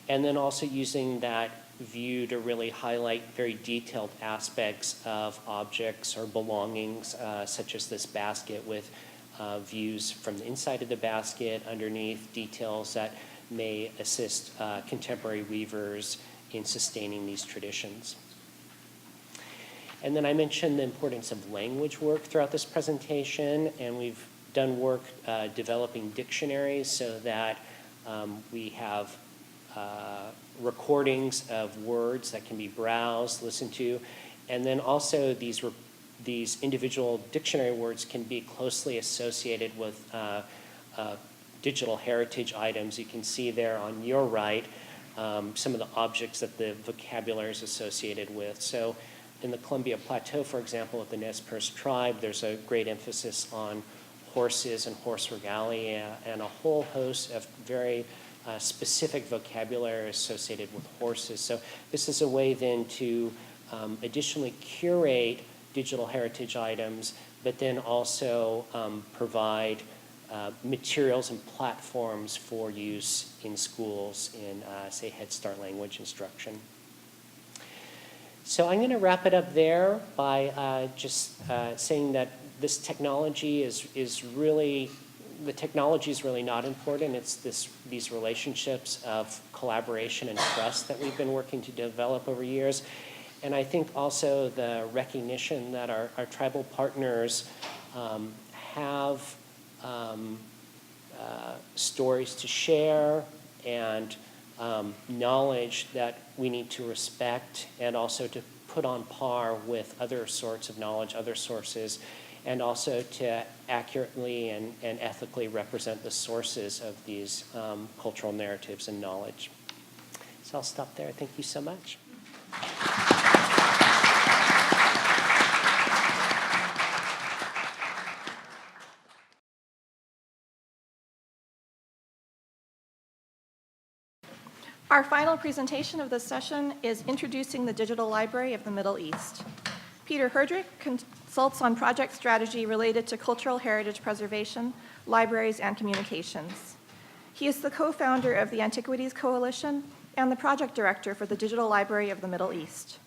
And then also using that view to really highlight very detailed aspects of objects or belongings, such as this basket with views from the inside of the basket, underneath details that may assist contemporary weavers in sustaining these traditions. And then I mentioned the importance of language work throughout this presentation, and we've done work developing dictionaries so that we have recordings of words that can be browsed, listened to, and then also these individual dictionary words can be closely associated with digital heritage items. You can see there on your right some of the objects that the vocabulary is associated with. So in the Columbia Plateau, for example, with the Nez Perce tribe, there's a great emphasis on horses and horse regalia and a whole host of very specific vocabulary associated with horses. So this is a way then to additionally curate digital heritage items, but then also provide materials and platforms for use in schools in, say, Head Start language instruction. So I'm going to wrap it up there by just saying that this technology is really, the technology is really not important. It's these relationships of collaboration and trust that we've been working to develop over years. And I think also the recognition that our tribal partners have stories to share, and knowledge that we need to respect and also to put on par with other sorts of knowledge, other sources, and also to accurately and ethically represent the sources of these cultural narratives and knowledge. So I'll stop there. Thank you so much. Our final presentation of this session is Introducing the Digital Library of the Middle East. Peter Herdrich consults on project strategy related to cultural heritage preservation, libraries, and communications. He is the co-founder of the Antiquities Coalition and the project director for the Digital Library of the Middle East.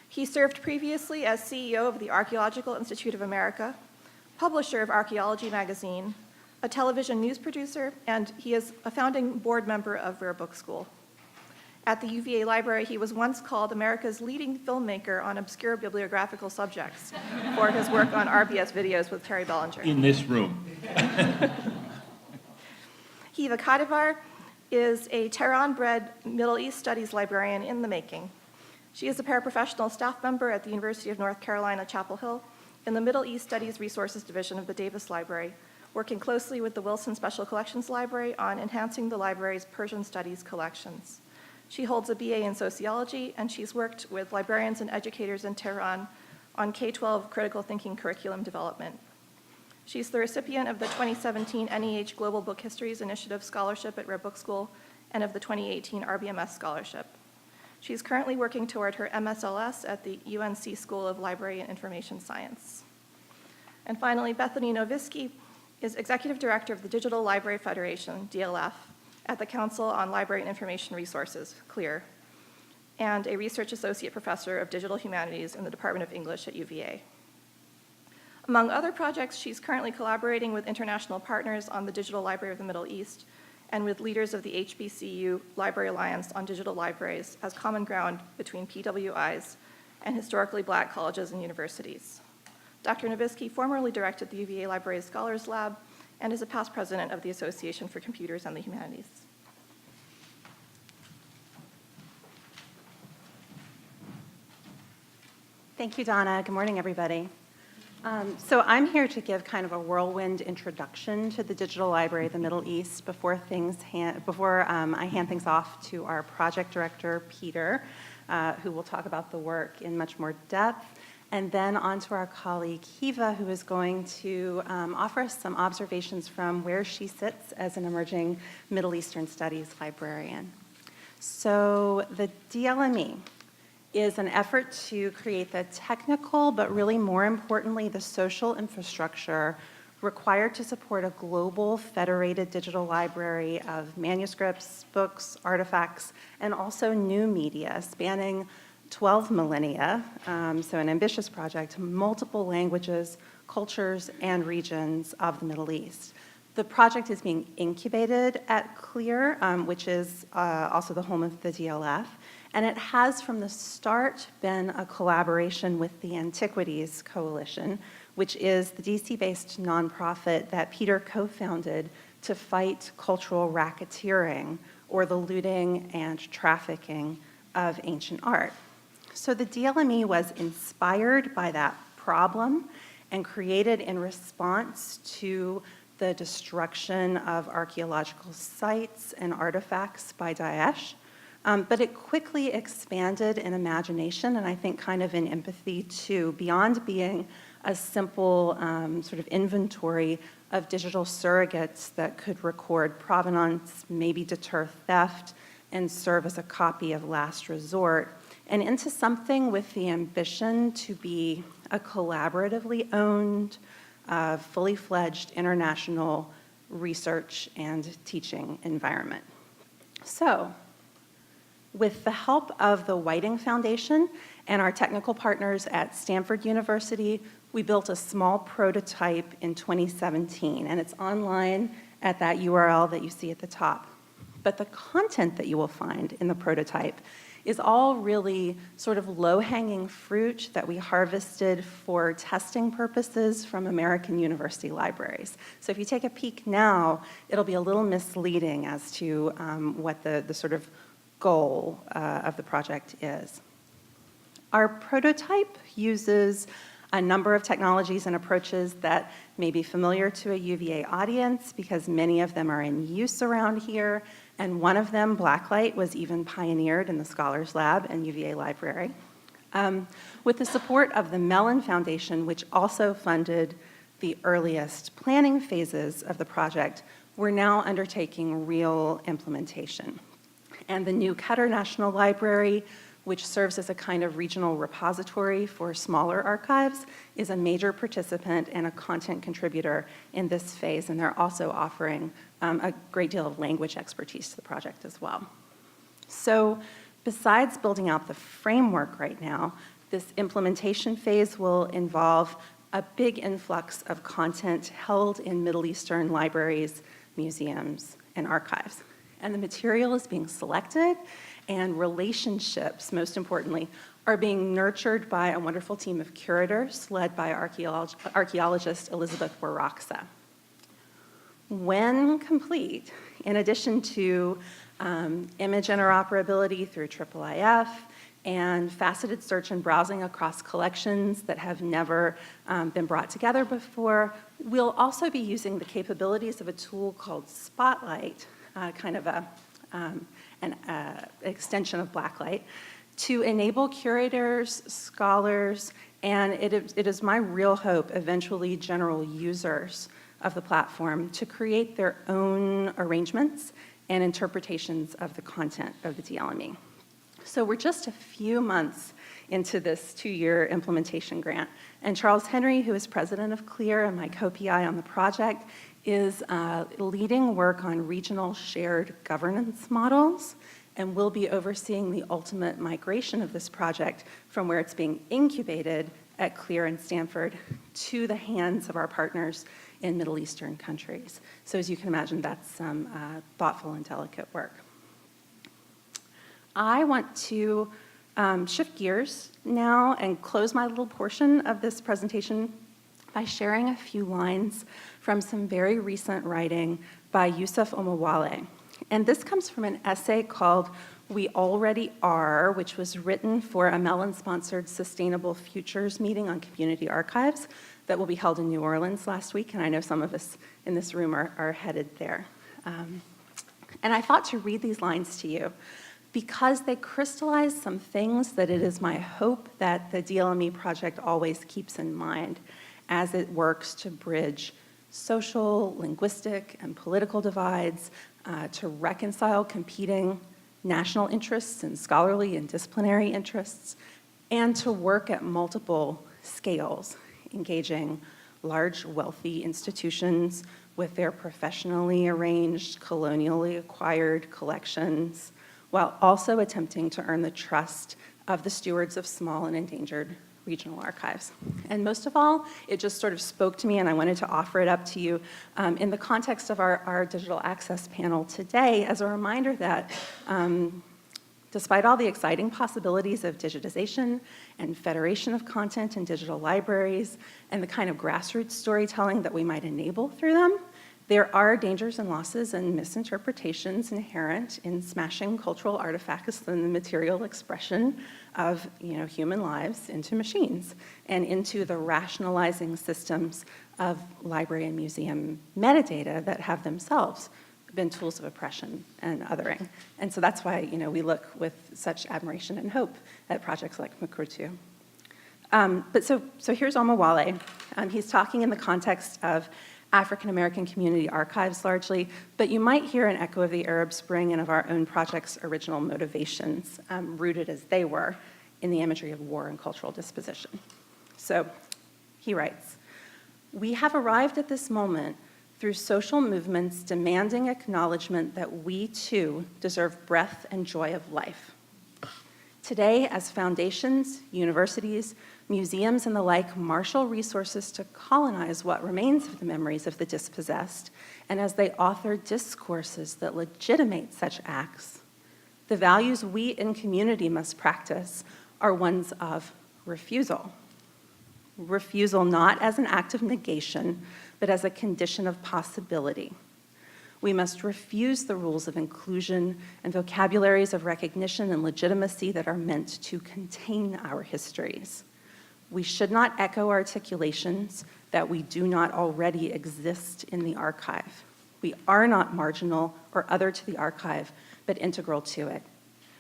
He served previously as CEO of the Archaeological Institute of America, publisher of Archaeology magazine, a television news producer, and he is a founding board member of Rare Book School. At the UVA Library, he was once called America's leading filmmaker on obscure bibliographical subjects for his work on RBS videos with Terry Bellinger. In this room. Hiva Kadivar is a Tehran-bred Middle East Studies librarian in the making. She is a paraprofessional staff member at the University of North Carolina, Chapel Hill, in the Middle East Studies Resources Division of the Davis Library, working closely with the Wilson Special Collections Library on enhancing the library's Persian studies collections. She holds a BA in sociology, and she's worked with librarians and educators in Tehran on K-12 critical thinking curriculum development. She's the recipient of the 2017 NEH Global Book Histories Initiative Scholarship at Rare Book School and of the 2018 RBMS Scholarship. She's currently working toward her MSLS at the UNC School of Library and Information Science. And finally, Bethany Novisky is Executive Director of the Digital Library Federation, DLF, at the Council on Library and Information Resources, CLEAR, and a Research Associate Professor of Digital Humanities in the Department of English at UVA. Among other projects, she's currently collaborating with international partners on the Digital Library of the Middle East and with leaders of the HBCU Library Alliance on digital libraries as common ground between PWIs and historically Black colleges and universities. Dr. Novisky formerly directed the UVA Library's Scholars Lab and is a past president of the Association for Computers and the Humanities. Thank you, Donna. Good morning, everybody. So I'm here to give kind of a whirlwind introduction to the Digital Library of the Middle East before I hand things off to our project director, Peter, who will talk about the work in much more depth, and then on to our colleague, Hiva, who is going to offer us some observations from where she sits as an emerging Middle Eastern Studies librarian. So the DLME is an effort to create the technical, but really more importantly, the social infrastructure required to support a global federated digital library of manuscripts, books, artifacts, and also new media spanning 12 millennia, so an ambitious project, multiple languages, cultures, and regions of the Middle East. The project is being incubated at CLEAR, which is also the home of the DLF, and it has from the start been a collaboration with the Antiquities Coalition, which is the DC-based nonprofit that Peter co-founded to fight cultural racketeering, or the looting and trafficking of ancient art. So the DLME was inspired by that problem and created in response to the destruction of archaeological sites and artifacts by Daesh. But it quickly expanded in imagination and I think kind of in empathy too, beyond being a simple sort of inventory of digital surrogates that could record provenance, maybe deter theft, and serve as a copy of last resort, and into something with the ambition to be a collaboratively owned, fully fledged international research and teaching environment. So, with the help of the Whiting Foundation and our technical partners at Stanford University, we built a small prototype in 2017, and it's online at that URL that you see at the top. But the content that you will find in the prototype is all really sort of low-hanging fruit that we harvested for testing purposes from American university libraries. So if you take a peek now, it'll be a little misleading as to what the sort of goal of the project is. Our prototype uses a number of technologies and approaches that may be familiar to a UVA audience because many of them are in use around here, and one of them, Blacklight, was even pioneered in the Scholars Lab and UVA Library. With the support of the Mellon Foundation, which also funded the earliest planning phases of the project, we're now undertaking real implementation. And the new Qatar National Library, which serves as a kind of regional repository for smaller archives, is a major participant and a content contributor in this phase, and they're also offering a great deal of language expertise to the project as well. So besides building out the framework right now, this implementation phase will involve a big influx of content held in Middle Eastern libraries, museums, and archives. And the material is being selected, and relationships, most importantly, are being nurtured by a wonderful team of curators led by archaeologist Elizabeth Waraksa. When complete, in addition to image interoperability through IIIF and faceted search and browsing across collections that have never been brought together before, we'll also be using the capabilities of a tool called Spotlight, kind of an extension of Blacklight, to enable curators, scholars, and it is my real hope, eventually general users of the platform, to create their own arrangements and interpretations of the content of the DLME. So we're just a few months into this 2-year implementation grant, and Charles Henry, who is president of CLEAR and my co-PI on the project, is leading work on regional shared governance models, and will be overseeing the ultimate migration of this project from where it's being incubated at CLEAR and Stanford to the hands of our partners in Middle Eastern countries. So as you can imagine, that's some thoughtful and delicate work. I want to shift gears now and close my little portion of this presentation by sharing a few lines from some very recent writing by Yusuf Omowale. And this comes from an essay called We Already Are, which was written for a Mellon-sponsored Sustainable Futures meeting on community archives that will be held in New Orleans last week, and I know some of us in this room are headed there. And I thought to read these lines to you because they crystallize some things that it is my hope that the DLME project always keeps in mind as it works to bridge social, linguistic, and political divides, to reconcile competing national interests and scholarly and disciplinary interests, and to work at multiple scales, engaging large, wealthy institutions with their professionally arranged, colonially acquired collections, while also attempting to earn the trust of the stewards of small and endangered regional archives. And most of all, it just sort of spoke to me, and I wanted to offer it up to you in the context of our digital access panel today as a reminder that despite all the exciting possibilities of digitization and federation of content in digital libraries and the kind of grassroots storytelling that we might enable through them, there are dangers and losses and misinterpretations inherent in smashing cultural artifacts and the material expression of human lives into machines and into the rationalizing systems of library and museum metadata that have themselves been tools of oppression and othering. And so that's why we look with such admiration and hope at projects like Mukurtu. But so here's Omowale. He's talking in the context of African American community archives largely, but you might hear an echo of the Arab Spring and of our own project's original motivations, rooted as they were in the imagery of war and cultural disposition. So he writes, "We have arrived at this moment through social movements demanding acknowledgement that we too deserve breath and joy of life. Today, as foundations, universities, museums, and the like marshal resources to colonize what remains of the memories of the dispossessed, and as they author discourses that legitimate such acts, the values we in community must practice are ones of refusal. Refusal not as an act of negation, but as a condition of possibility. We must refuse the rules of inclusion and vocabularies of recognition and legitimacy that are meant to contain our histories. We should not echo articulations that we do not already exist in the archive. We are not marginal or other to the archive, but integral to it.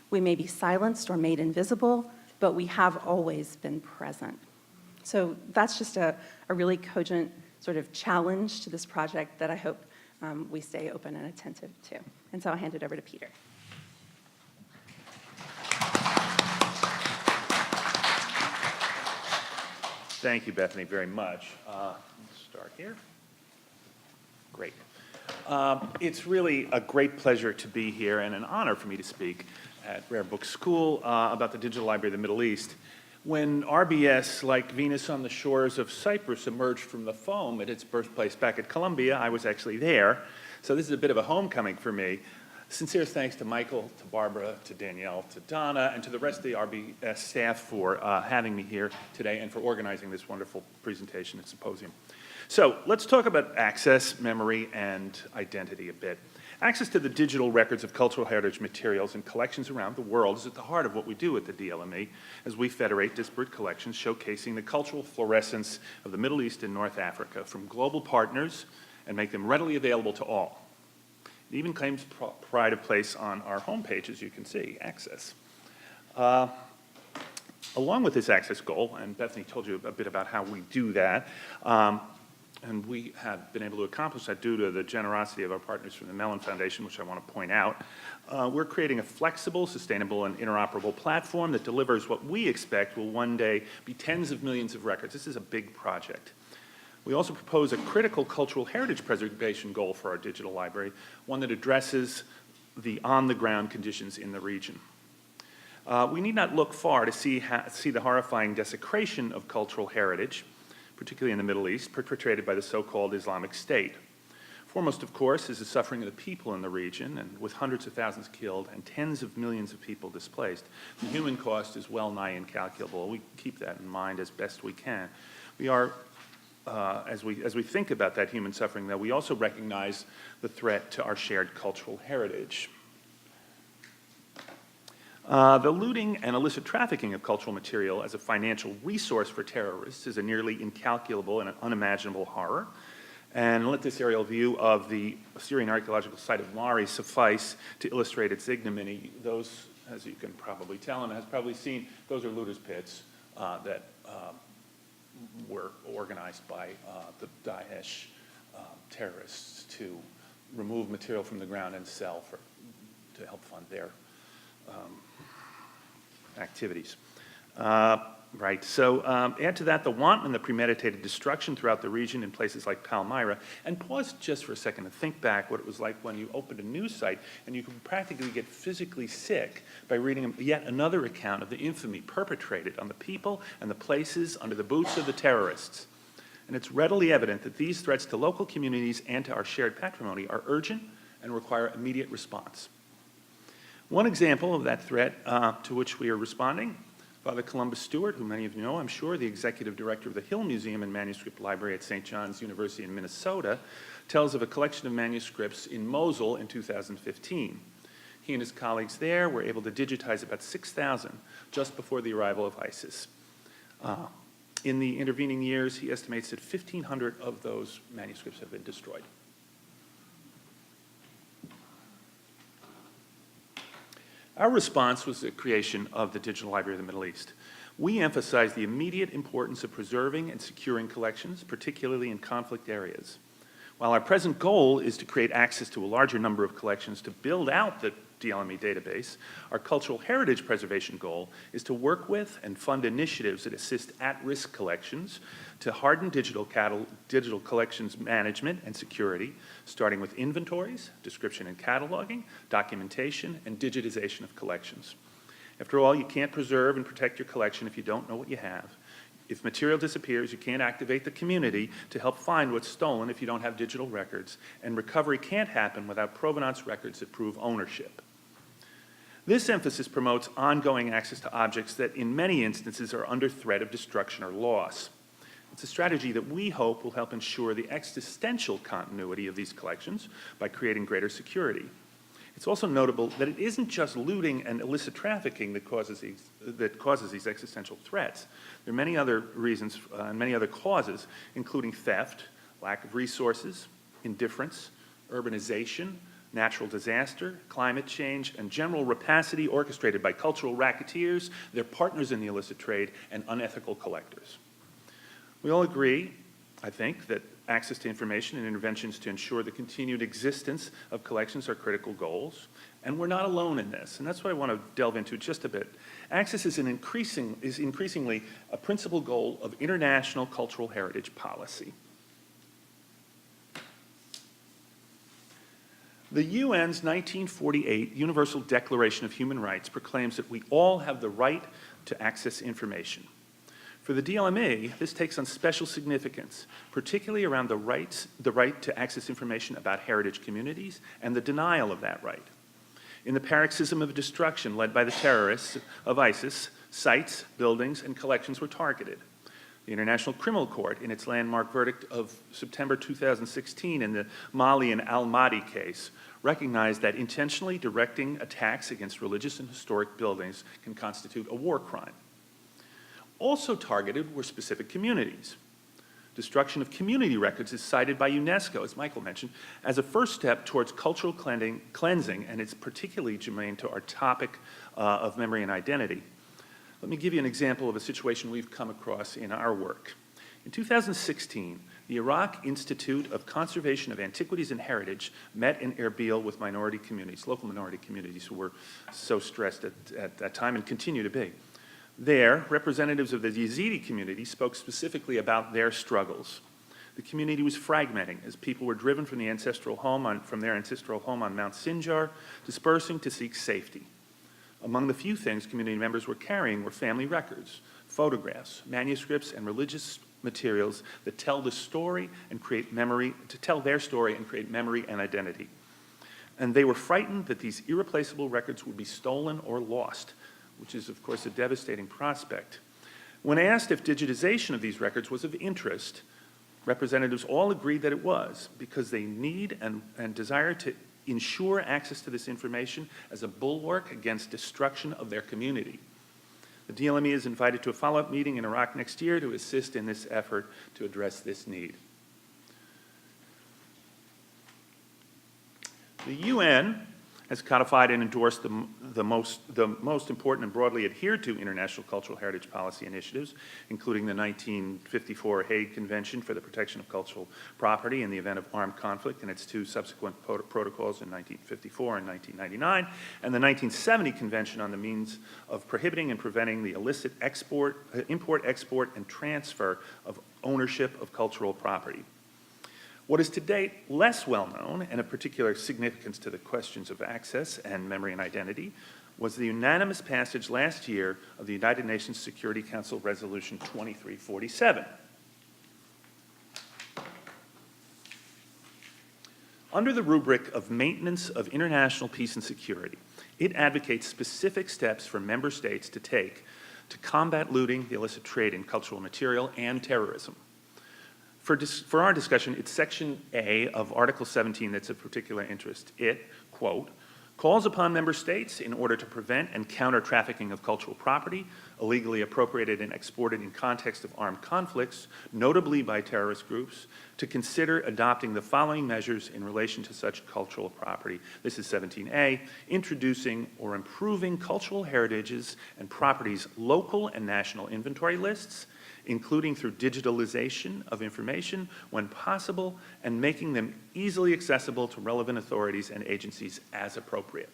We may be silenced or made invisible, but we have always been present. So that's just a really cogent sort of challenge to this project that I hope we stay open and attentive to. And so I'll hand it over to Peter. Thank you, Bethany, very much. Let's start here. Great. It's really a great pleasure to be here and an honor for me to speak at Rare Book School about the Digital Library of the Middle East. When RBS, like Venus on the shores of Cyprus, emerged from the foam at its birthplace back at Columbia, I was actually there. So this is a bit of a homecoming for me. Sincere thanks to Michael, to Barbara, to Danielle, to Donna, and to the rest of the RBS staff for having me here today and for organizing this wonderful presentation and symposium. So let's talk about access, memory, and identity a bit. Access to the digital records of cultural heritage materials and collections around the world is at the heart of what we do at the DLME as we federate disparate collections showcasing the cultural fluorescence of the Middle East and North Africa from global partners and make them readily available to all. It even claims pride of place on our homepage, as you can see, access. Along with this access goal, and Bethany told you a bit about how we do that, and we have been able to accomplish that due to the generosity of our partners from the Mellon Foundation, which I want to point out. We're creating a flexible, sustainable, and interoperable platform that delivers what we expect will one day be tens of millions of records. This is a big project. We also propose a critical cultural heritage preservation goal for our digital library, one that addresses the on-the-ground conditions in the region. We need not look far to see the horrifying desecration of cultural heritage, particularly in the Middle East, perpetrated by the so-called Islamic State. Foremost, of course, is the suffering of the people in the region, and with hundreds of thousands killed and tens of millions of people displaced, the human cost is well nigh incalculable. We keep that in mind as best we can. We are, as we think about that human suffering, though, we also recognize the threat to our shared cultural heritage. The looting and illicit trafficking of cultural material as a financial resource for terrorists is a nearly incalculable and unimaginable horror. And let this aerial view of the Syrian archaeological site of Mari suffice to illustrate its ignominy. Those, as you can probably tell and has probably seen, those are looters' pits that were organized by the Daesh terrorists to remove material from the ground and sell to help fund their activities. Right, so add to that the wanton and the premeditated destruction throughout the region in places like Palmyra, and pause just for a second and think back what it was like when you opened a news site and you could practically get physically sick by reading yet another account of the infamy perpetrated on the people and the places under the boots of the terrorists. And it's readily evident that these threats to local communities and to our shared patrimony are urgent and require immediate response. One example of that threat to which we are responding, Father Columbus Stewart, who many of you know, I'm sure, the executive director of the Hill Museum and Manuscript Library at St. John's University in Minnesota, tells of a collection of manuscripts in Mosul in 2015. He and his colleagues there were able to digitize about 6,000 just before the arrival of ISIS. In the intervening years, he estimates that 1,500 of those manuscripts have been destroyed. Our response was the creation of the Digital Library of the Middle East. We emphasize the immediate importance of preserving and securing collections, particularly in conflict areas. While our present goal is to create access to a larger number of collections to build out the DLME database, our cultural heritage preservation goal is to work with and fund initiatives that assist at-risk collections to harden digital collections management and security, starting with inventories, description and cataloging, documentation, and digitization of collections. After all, you can't preserve and protect your collection if you don't know what you have. If material disappears, you can't activate the community to help find what's stolen if you don't have digital records, and recovery can't happen without provenance records that prove ownership. This emphasis promotes ongoing access to objects that in many instances are under threat of destruction or loss. It's a strategy that we hope will help ensure the existential continuity of these collections by creating greater security. It's also notable that it isn't just looting and illicit trafficking that causes these existential threats. There are many other reasons and many other causes, including theft, lack of resources, indifference, urbanization, natural disaster, climate change, and general rapacity orchestrated by cultural racketeers, their partners in the illicit trade, and unethical collectors. We all agree, I think, that access to information and interventions to ensure the continued existence of collections are critical goals, and we're not alone in this, and that's what I want to delve into just a bit. Access is increasingly a principal goal of international cultural heritage policy. The UN's 1948 Universal Declaration of Human Rights proclaims that we all have the right to access information. For the DLME, this takes on special significance, particularly around the right to access information about heritage communities and the denial of that right. In the paroxysm of destruction led by the terrorists of ISIS, sites, buildings, and collections were targeted. The International Criminal Court, in its landmark verdict of September 2016 in the Mali and Al-Mahdi case, recognized that intentionally directing attacks against religious and historic buildings can constitute a war crime. Also targeted were specific communities. Destruction of community records is cited by UNESCO, as Michael mentioned, as a first step towards cultural cleansing, and it's particularly germane to our topic of memory and identity. Let me give you an example of a situation we've come across in our work. In 2016, the Iraq Institute of Conservation of Antiquities and Heritage met in Erbil with minority communities, local minority communities who were so stressed at that time and continue to be. There, representatives of the Yazidi community spoke specifically about their struggles. The community was fragmenting as people were driven from their ancestral home on Mount Sinjar, dispersing to seek safety. Among the few things community members were carrying were family records, photographs, manuscripts, and religious materials that tell the story and create memory, to tell their story and create memory and identity. And they were frightened that these irreplaceable records would be stolen or lost, which is, of course, a devastating prospect. When asked if digitization of these records was of interest, representatives all agreed that it was, because they need and desire to ensure access to this information as a bulwark against destruction of their community. The DLME is invited to a follow-up meeting in Iraq next year to assist in this effort to address this need. The UN has codified and endorsed the most important and broadly adhered to international cultural heritage policy initiatives, including the 1954 Hague Convention for the Protection of Cultural Property in the event of armed conflict and its two subsequent protocols in 1954 and 1999, and the 1970 Convention on the means of prohibiting and preventing the illicit import, export, and transfer of ownership of cultural property. What is to date less well known and of particular significance to the questions of access and memory and identity was the unanimous passage last year of the United Nations Security Council Resolution 2347. Under the rubric of maintenance of international peace and security, it advocates specific steps for member states to take to combat looting, the illicit trade in cultural material, and terrorism. For our discussion, it's Section A of Article 17 that's of particular interest. It, quote, calls upon member states in order to prevent and counter trafficking of cultural property, illegally appropriated and exported in context of armed conflicts, notably by terrorist groups, to consider adopting the following measures in relation to such cultural property. This is 17A, introducing or improving cultural heritages and properties' local and national inventory lists, including through digitalization of information when possible and making them easily accessible to relevant authorities and agencies as appropriate.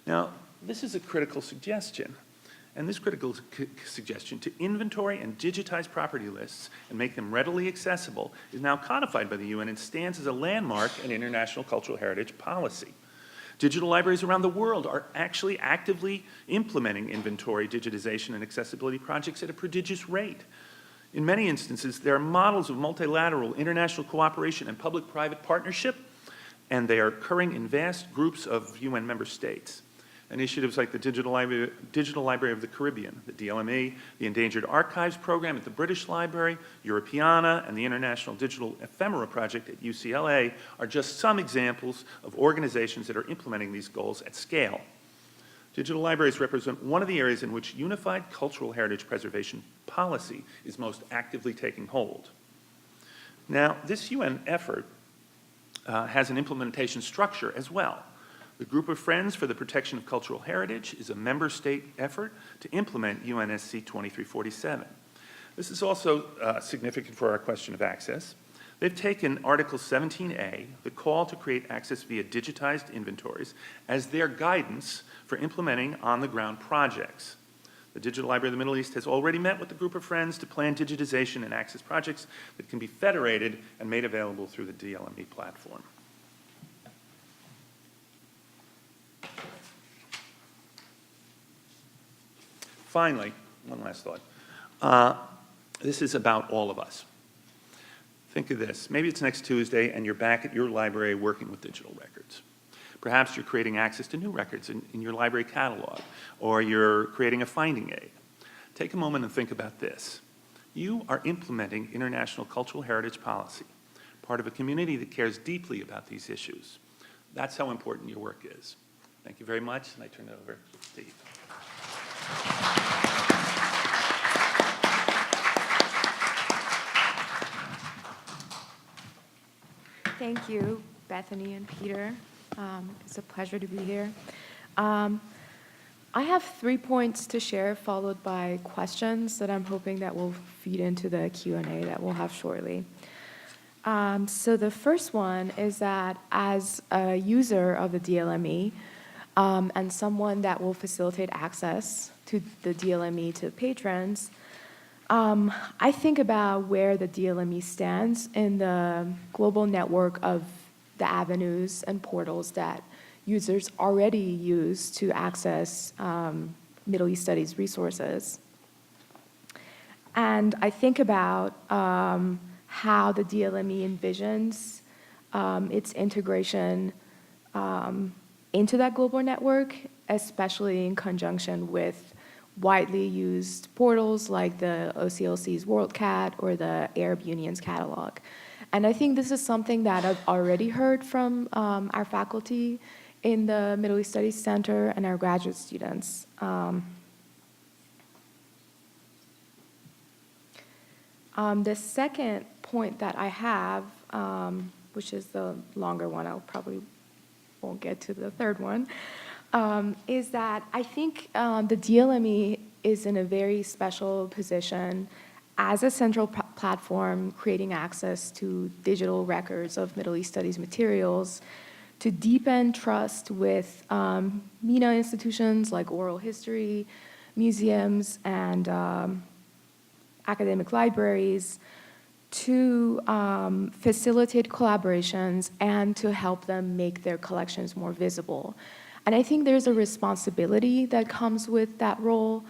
Now, this is a critical suggestion, and this critical suggestion to inventory and digitize property lists and make them readily accessible is now codified by the UN and stands as a landmark in international cultural heritage policy. Digital libraries around the world are actually actively implementing inventory, digitization, and accessibility projects at a prodigious rate. In many instances, there are models of multilateral international cooperation and public-private partnership, and they are occurring in vast groups of UN member states. Initiatives like the Digital Library of the Caribbean, the DLME, the Endangered Archives Program at the British Library, Europeana, and the International Digital Ephemera Project at UCLA are just some examples of organizations that are implementing these goals at scale. Digital libraries represent one of the areas in which unified cultural heritage preservation policy is most actively taking hold. Now, this UN effort has an implementation structure as well. The Group of Friends for the Protection of Cultural Heritage is a member state effort to implement UNSC 2347. This is also significant for our question of access. They've taken Article 17A, the call to create access via digitized inventories, as their guidance for implementing on-the-ground projects. The Digital Library of the Middle East has already met with the Group of Friends to plan digitization and access projects that can be federated and made available through the DLME platform. Finally, one last thought. This is about all of us. Think of this. Maybe it's next Tuesday and you're back at your library working with digital records. Perhaps you're creating access to new records in your library catalog, or you're creating a finding aid. Take a moment and think about this. You are implementing international cultural heritage policy, part of a community that cares deeply about these issues. That's how important your work is. Thank you very much, and I turn it over to Steve. Thank you, Bethany and Peter. It's a pleasure to be here. I have 3 points to share, followed by questions that I'm hoping that will feed into the Q&A that we'll have shortly. So the first one is that as a user of the DLME and someone that will facilitate access to the DLME to patrons, I think about where the DLME stands in the global network of the avenues and portals that users already use to access Middle East studies resources. And I think about how the DLME envisions its integration into that global network, especially in conjunction with widely used portals like the OCLC's WorldCat or the Arab Union's catalog. And I think this is something that I've already heard from our faculty in the Middle East Studies Center and our graduate students. The second point that I have, which is the longer one, I'll probably won't get to the third one, is that I think the DLME is in a very special position as a central platform creating access to digital records of Middle East studies materials to deepen trust with MENA institutions like oral history, museums, and academic libraries, to facilitate collaborations and to help them make their collections more visible. And I think there's a responsibility that comes with that role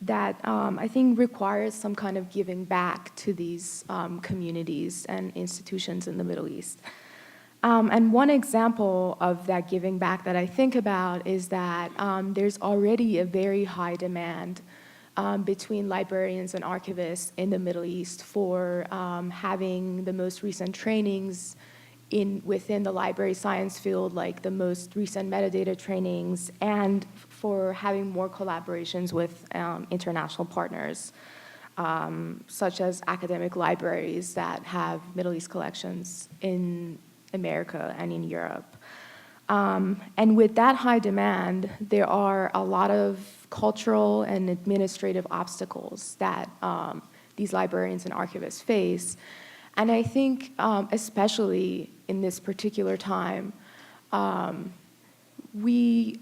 that I think requires some kind of giving back to these communities and institutions in the Middle East. And one example of that giving back that I think about is that there's already a very high demand between librarians and archivists in the Middle East for having the most recent trainings within the library science field, like the most recent metadata trainings, and for having more collaborations with international partners, such as academic libraries that have Middle East collections in America and in Europe. And with that high demand, there are a lot of cultural and administrative obstacles that these librarians and archivists face. And I think, especially in this particular time, let me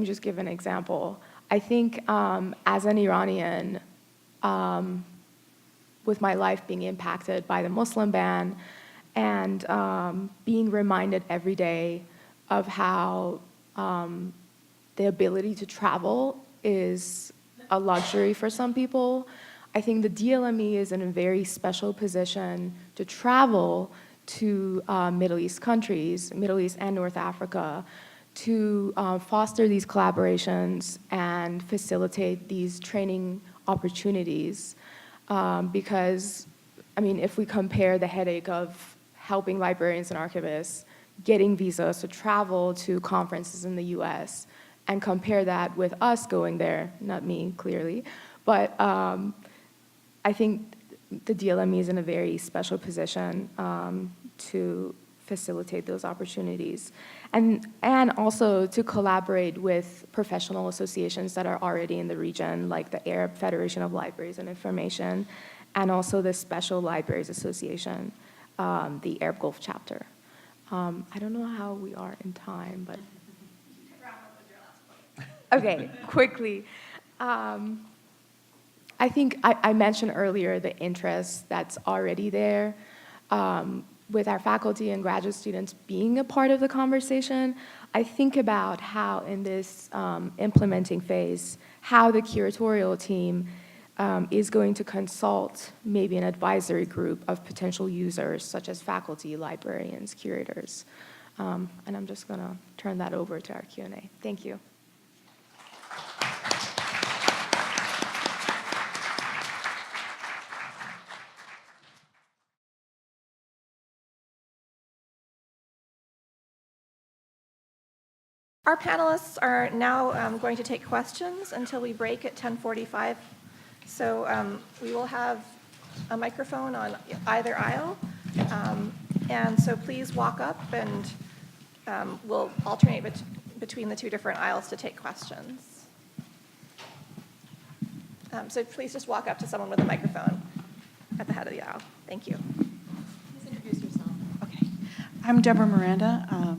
just give an example. I think as an Iranian, with my life being impacted by the Muslim ban and being reminded every day of how the ability to travel is a luxury for some people. I think the DLME is in a very special position to travel to Middle East countries, Middle East and North Africa, to foster these collaborations and facilitate these training opportunities. Because, I mean, if we compare the headache of helping librarians and archivists getting visas to travel to conferences in the US, and compare that with us going there, not me, clearly, but I think the DLME is in a very special position to facilitate those opportunities. And also to collaborate with professional associations that are already in the region, like the Arab Federation of Libraries and Information, and also the Special Libraries Association, the Arab Gulf chapter. I don't know how we are in time, but. Okay, quickly. I think I mentioned earlier the interest that's already there with our faculty and graduate students being a part of the conversation. I think about how in this implementing phase, how the curatorial team is going to consult maybe an advisory group of potential users such as faculty, librarians, curators. And I'm just gonna turn that over to our Q&A. Thank you. Our panelists are now going to take questions until we break at 10:45. So we will have a microphone on either aisle. And so please walk up and we'll alternate between the two different aisles to take questions. So please just walk up to someone with a microphone at the head of the aisle. Thank you. Please introduce yourself. Okay. I'm Deborah Miranda.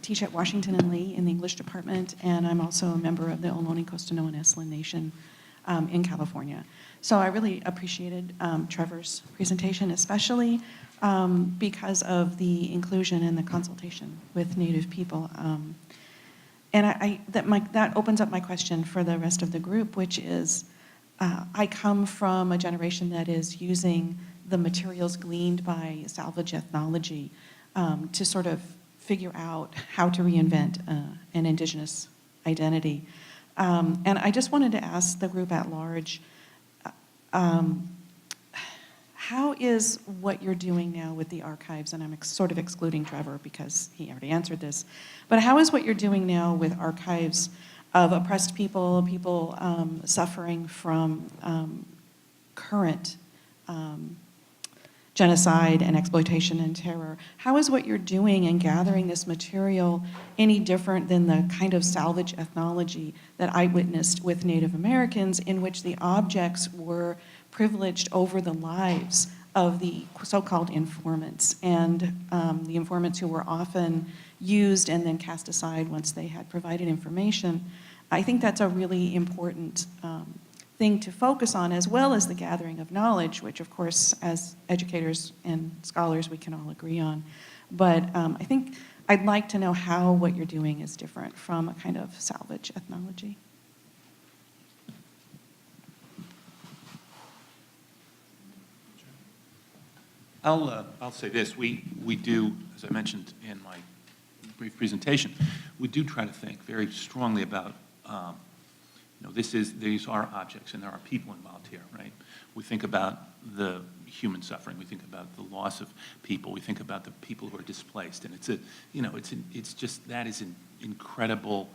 Teach at Washington and Lee in the English department, and I'm also a member of the Ohlone Costanoan and Esalen Nation in California. So I really appreciated Trevor's presentation, especially because of the inclusion and the consultation with Native people. And that opens up my question for the rest of the group, which is, I come from a generation that is using the materials gleaned by salvage ethnology to sort of figure out how to reinvent an indigenous identity. And I just wanted to ask the group at large, how is what you're doing now with the archives, and I'm sort of excluding Trevor because he already answered this, but how is what you're doing now with archives of oppressed people, people suffering from current genocide and exploitation and terror, how is what you're doing in gathering this material any different than the kind of salvage ethnology that I witnessed with Native Americans, in which the objects were privileged over the lives of the so-called informants, and the informants who were often used and then cast aside once they had provided information? I think that's a really important thing to focus on, as well as the gathering of knowledge, which of course as educators and scholars we can all agree on. But I think I'd like to know how what you're doing is different from a kind of salvage ethnology. I'll say this. We do, as I mentioned in my brief presentation, we do try to think very strongly about these are objects and there are people involved here, right? We think about the human suffering. We think about the loss of people. We think about the people who are displaced, and it's just that is an incredible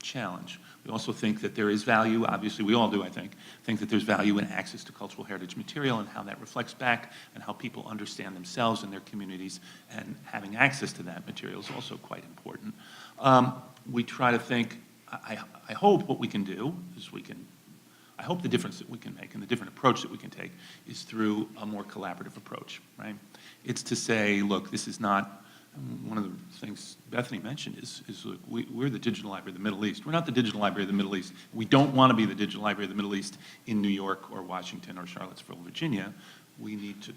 challenge. We also think that there is value. Obviously, we all do. I think that there's value in access to cultural heritage material and how that reflects back and how people understand themselves and their communities, and having access to that material is also quite important. We try to think. I hope what we can do is I hope the difference that we can make and the different approach that we can take is through a more collaborative approach, right? It's to say, look, this is not, one of the things Bethany mentioned is look, we're the Digital Library of the Middle East. We're not the Digital Library of the Middle East. We don't want to be the Digital Library of the Middle East in New York or Washington or Charlottesville, Virginia. We need to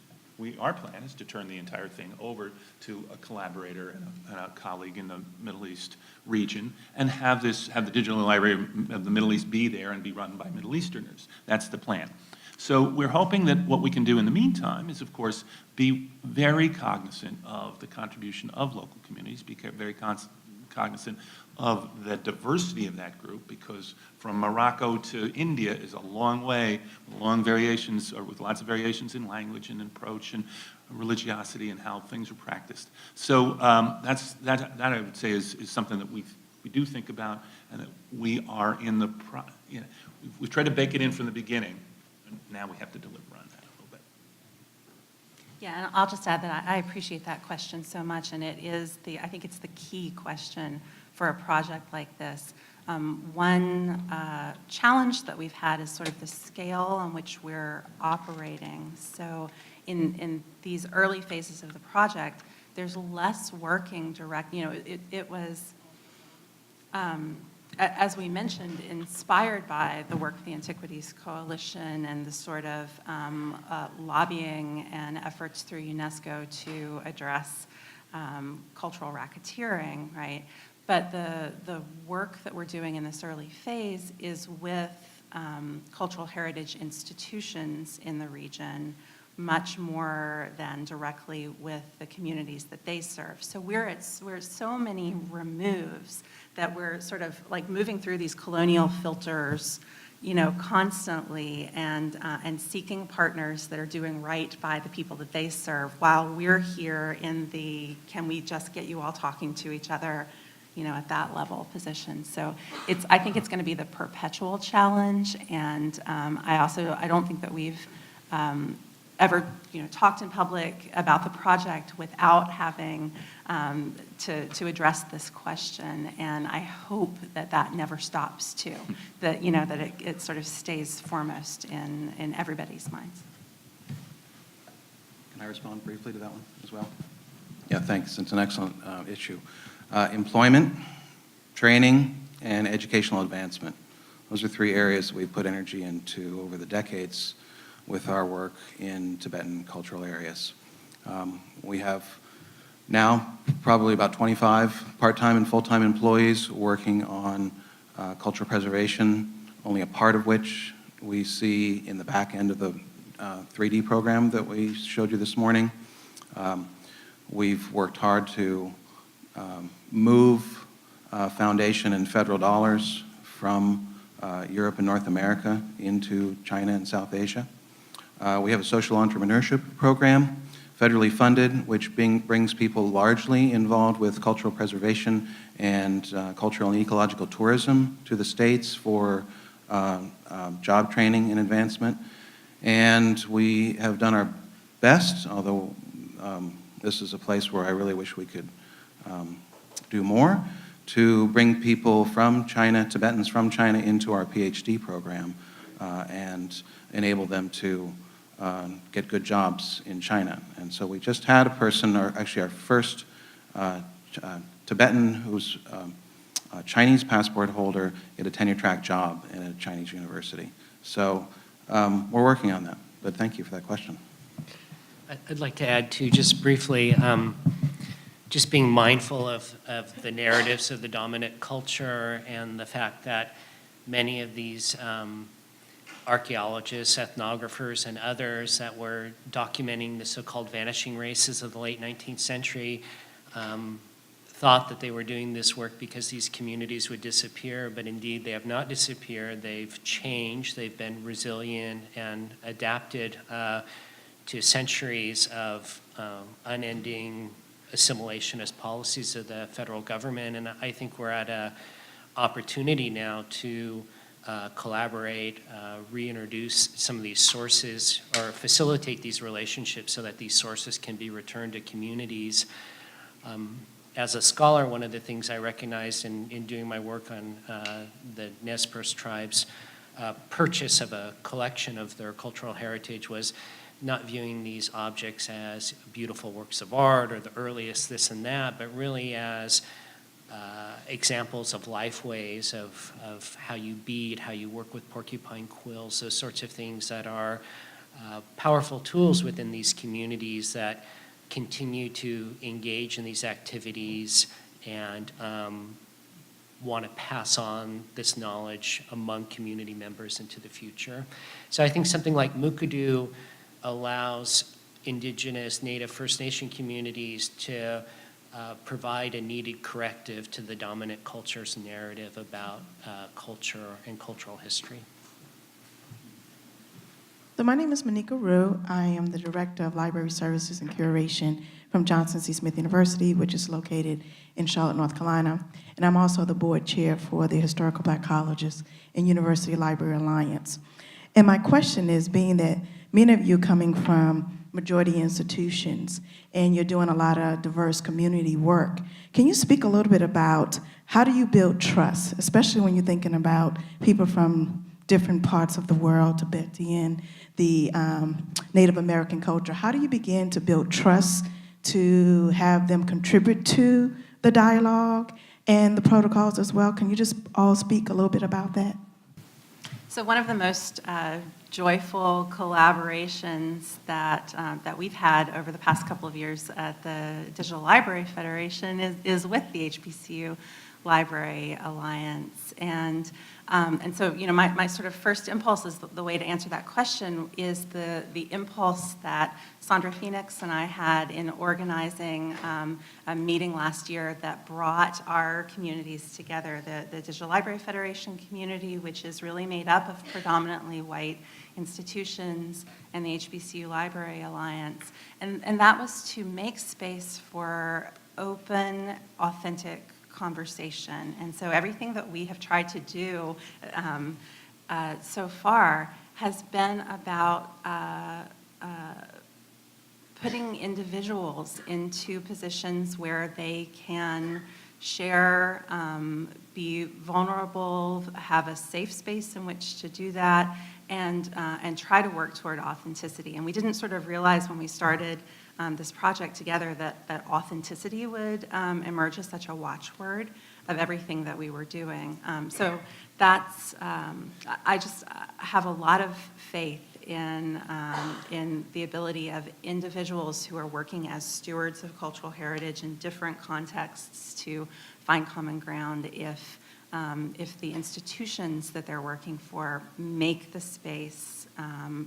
our plan is to turn the entire thing over to a collaborator and a colleague in the Middle East region, and have the Digital Library of the Middle East be there and be run by Middle Easterners. That's the plan. So we're hoping that what we can do in the meantime is, of course, be very cognizant of the contribution of local communities, be very cognizant of the diversity of that group, because from Morocco to India is a long way, long variations, or with lots of variations in language and approach and religiosity and how things are practiced. So that I would say is something that we do think about, and that we are in the, we've tried to bake it in from the beginning, and now we have to deliver on that a little bit. Yeah, and I'll just add that I appreciate that question so much, and it is I think it's the key question for a project like this. One challenge that we've had is sort of the scale on which we're operating. So in these early phases of the project, there's less working direct, it was, as we mentioned, inspired by the work of the Antiquities Coalition and the sort of lobbying and efforts through UNESCO to address cultural racketeering, right? But the work that we're doing in this early phase is with cultural heritage institutions in the region, much more than directly with the communities that they serve. So we're so many removes that we're sort of like moving through these colonial filters, constantly, and seeking partners that are doing right by the people that they serve, while we're here in the can we just get you all talking to each other, at that level position. So I think it's going to be the perpetual challenge, and I don't think that we've ever talked in public about the project without having to address this question, and I hope that never stops too, that it sort of stays foremost in everybody's minds. Can I respond briefly to that one as well? Yeah, thanks. It's an excellent issue. Employment, training, and educational advancement. Those are three areas that we put energy into over the decades with our work in Tibetan cultural areas. We have now probably about 25 part-time and full-time employees working on cultural preservation, only a part of which we see in the back end of the 3D program that we showed you this morning. We've worked hard to move foundation and federal dollars from Europe and North America into China and South Asia. We have a social entrepreneurship program, federally funded, which brings people largely involved with cultural preservation and cultural and ecological tourism to the States for job training and advancement. And we have done our best, although this is a place where I really wish we could do more, to bring people from China, Tibetans from China, into our PhD program and enable them to get good jobs in China. And so we just had a person, or actually our first Tibetan who's a Chinese passport holder, get a tenure-track job in a Chinese university. So we're working on that, but thank you for that question. I'd like to add too, just briefly, just being mindful of the narratives of the dominant culture and the fact that many of these archaeologists, ethnographers, and others that were documenting the so-called vanishing races of the late 19th century thought that they were doing this work because these communities would disappear, but indeed they have not disappeared. They've changed, they've been resilient and adapted to centuries of unending assimilationist policies of the federal government, and I think we're at an opportunity now to collaborate, reintroduce some of these sources, or facilitate these relationships so that these sources can be returned to communities. As a scholar, one of the things I recognized in doing my work on the Nez Perce tribes' purchase of a collection of their cultural heritage was not viewing these objects as beautiful works of art or the earliest this and that, but really as examples of life ways of how you bead, how you work with porcupine quills, those sorts of things that are powerful tools within these communities that continue to engage in these activities and want to pass on this knowledge among community members into the future. So I think something like Mukurtu allows Indigenous, Native, First Nation communities to provide a needed corrective to the dominant culture's narrative about culture and cultural history. So my name is Monika Rue. I am the Director of Library Services and Curation from Johnson C. Smith University, which is located in Charlotte, North Carolina. And I'm also the board chair for the Historical Black Colleges and University Library Alliance. And my question is, being that many of you coming from majority institutions and you're doing a lot of diverse community work, can you speak a little bit about how do you build trust, especially when you're thinking about people from different parts of the world, Tibetan, the Native American culture? How do you begin to build trust to have them contribute to the dialogue and the protocols as well? Can you just all speak a little bit about that? So one of the most joyful collaborations that we've had over the past couple of years at the Digital Library Federation is with the HBCU Library Alliance. And so, you know, my sort of first impulse is the way to answer that question is the impulse that Sandra Phoenix and I had in organizing a meeting last year that brought our communities together, the Digital Library Federation community, which is really made up of predominantly white institutions, and the HBCU Library Alliance. And that was to make space for open, authentic conversation. And so everything that we have tried to do so far has been about putting individuals into positions where they can share, be vulnerable, have a safe space in which to do that, and try to work toward authenticity. And we didn't sort of realize when we started this project together that authenticity would emerge as such a watchword of everything that we were doing. So that's, I just have a lot of faith in the ability of individuals who are working as stewards of cultural heritage in different contexts to find common ground if the institutions that they're working for make the space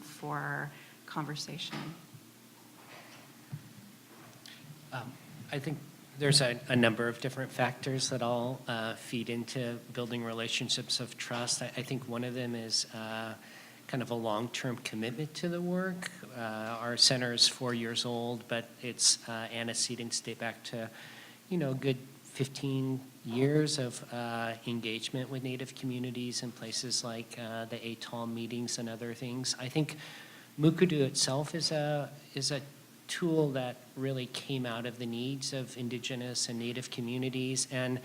for conversation. I think there's a number of different factors that all feed into building relationships of trust. I think one of them is kind of a long-term commitment to the work. Our center is 4 years old, but its antecedents date back to, you know, a good 15 years of engagement with Native communities in places like the ATOL meetings and other things. I think Mukurtu itself is a tool that really came out of the needs of Indigenous and Native communities, and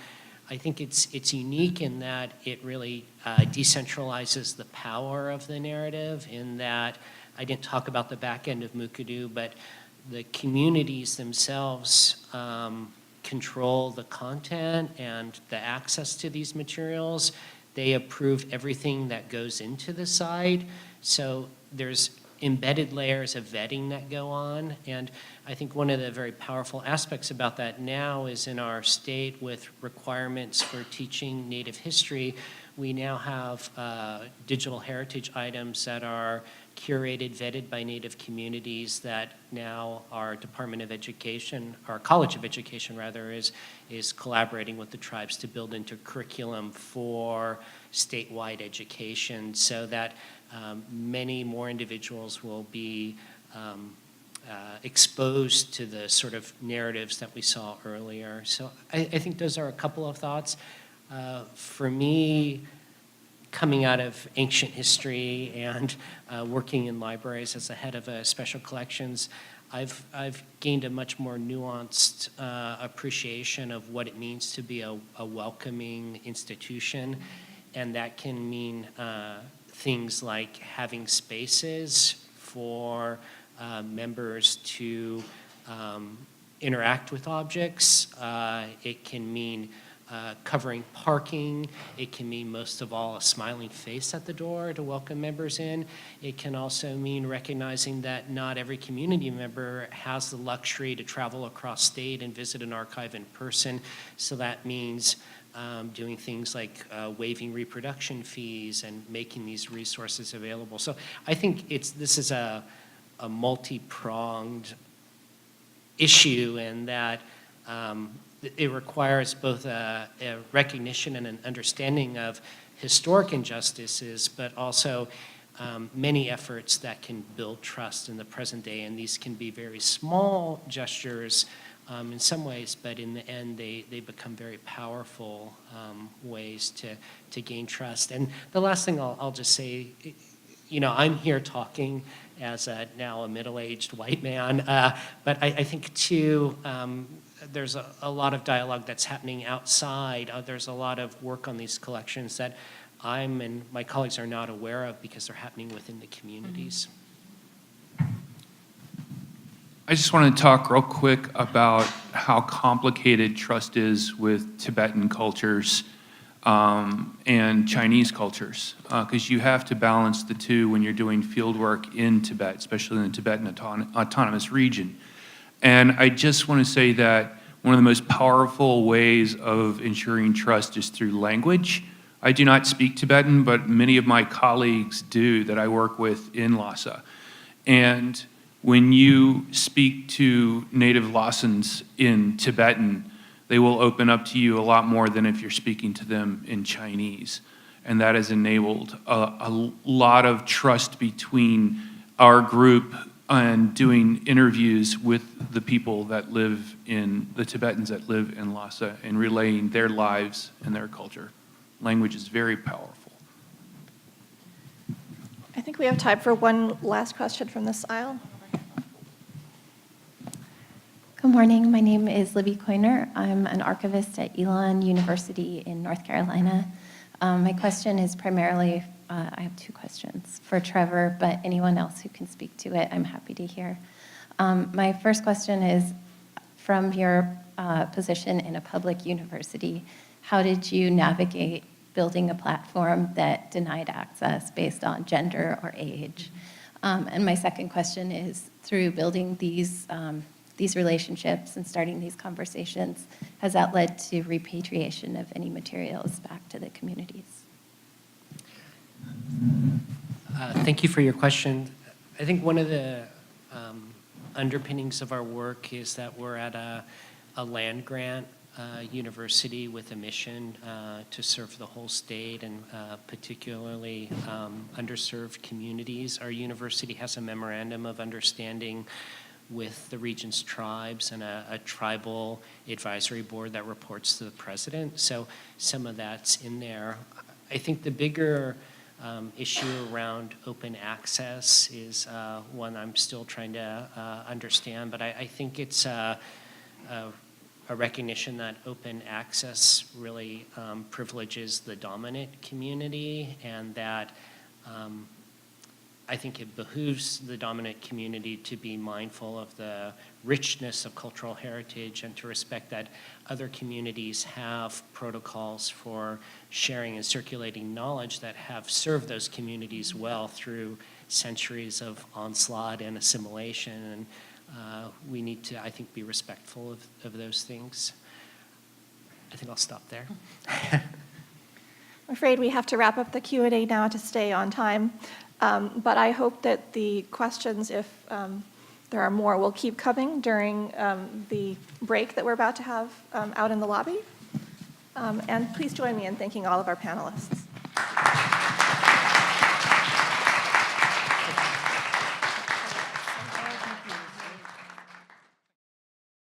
I think it's unique in that it really decentralizes the power of the narrative, in that I didn't talk about the back end of Mukurtu, but the communities themselves control the content and the access to these materials. They approve everything that goes into the site, so there's embedded layers of vetting that go on. And I think one of the very powerful aspects about that now is in our state with requirements for teaching Native history, we now have digital heritage items that are curated, vetted by Native communities that now our Department of Education, our College of Education rather, is collaborating with the tribes to build into curriculum for statewide education, so that many more individuals will be exposed to the sort of narratives that we saw earlier. So I think those are a couple of thoughts. For me, coming out of ancient history and working in libraries as the head of special collections, I've gained a much more nuanced appreciation of what it means to be a welcoming institution, and that can mean things like having spaces for members to interact with objects. It can mean covering parking. It can mean, most of all, a smiling face at the door to welcome members in. It can also mean recognizing that not every community member has the luxury to travel across state and visit an archive in person. So that means doing things like waiving reproduction fees and making these resources available. So I think this is a multi-pronged issue, and that it requires both a recognition and an understanding of historic injustices, but also many efforts that can build trust in the present day. And these can be very small gestures in some ways, but in the end, they become very powerful ways to gain trust. And the last thing I'll just say, I'm here talking as now a middle-aged white man, but I think too, there's a lot of dialogue that's happening outside. There's a lot of work on these collections that I'm and my colleagues are not aware of because they're happening within the communities. I just want to talk real quick about how complicated trust is with Tibetan cultures and Chinese cultures, because you have to balance the two when you're doing field work in Tibet, especially in the Tibetan Autonomous Region. And I just want to say that one of the most powerful ways of ensuring trust is through language. I do not speak Tibetan, but many of my colleagues do that I work with in Lhasa. And when you speak to native Lhasans in Tibetan, they will open up to you a lot more than if you're speaking to them in Chinese. And that has enabled a lot of trust between our group and doing interviews with the people that live in, the Tibetans that live in Lhasa, and relaying their lives and their culture. Language is very powerful. I think we have time for one last question from this aisle. Good morning. My name is Libby Coiner. I'm an archivist at Elon University in North Carolina. My question is primarily, I have two questions for Trevor, but anyone else who can speak to it, I'm happy to hear. My first question is, from your position in a public university, how did you navigate building a platform that denied access based on gender or age? And my second question is, through building these relationships and starting these conversations, has that led to repatriation of any materials back to the communities? Thank you for your question. I think one of the underpinnings of our work is that we're at a land grant university with a mission to serve the whole state and particularly underserved communities. Our university has a memorandum of understanding with the region's tribes and a tribal advisory board that reports to the president. So some of that's in there. I think the bigger issue around open access is one I'm still trying to understand, but I think it's a recognition that open access really privileges the dominant community, and that I think it behooves the dominant community to be mindful of the richness of cultural heritage and to respect that other communities have protocols for sharing and circulating knowledge that have served those communities well through centuries of onslaught and assimilation. And we need to, I think, be respectful of those things. I think I'll stop there. I'm afraid we have to wrap up the Q&A now to stay on time. But I hope that the questions, if there are more, will keep coming during the break that we're about to have out in the lobby. And please join me in thanking all of our panelists.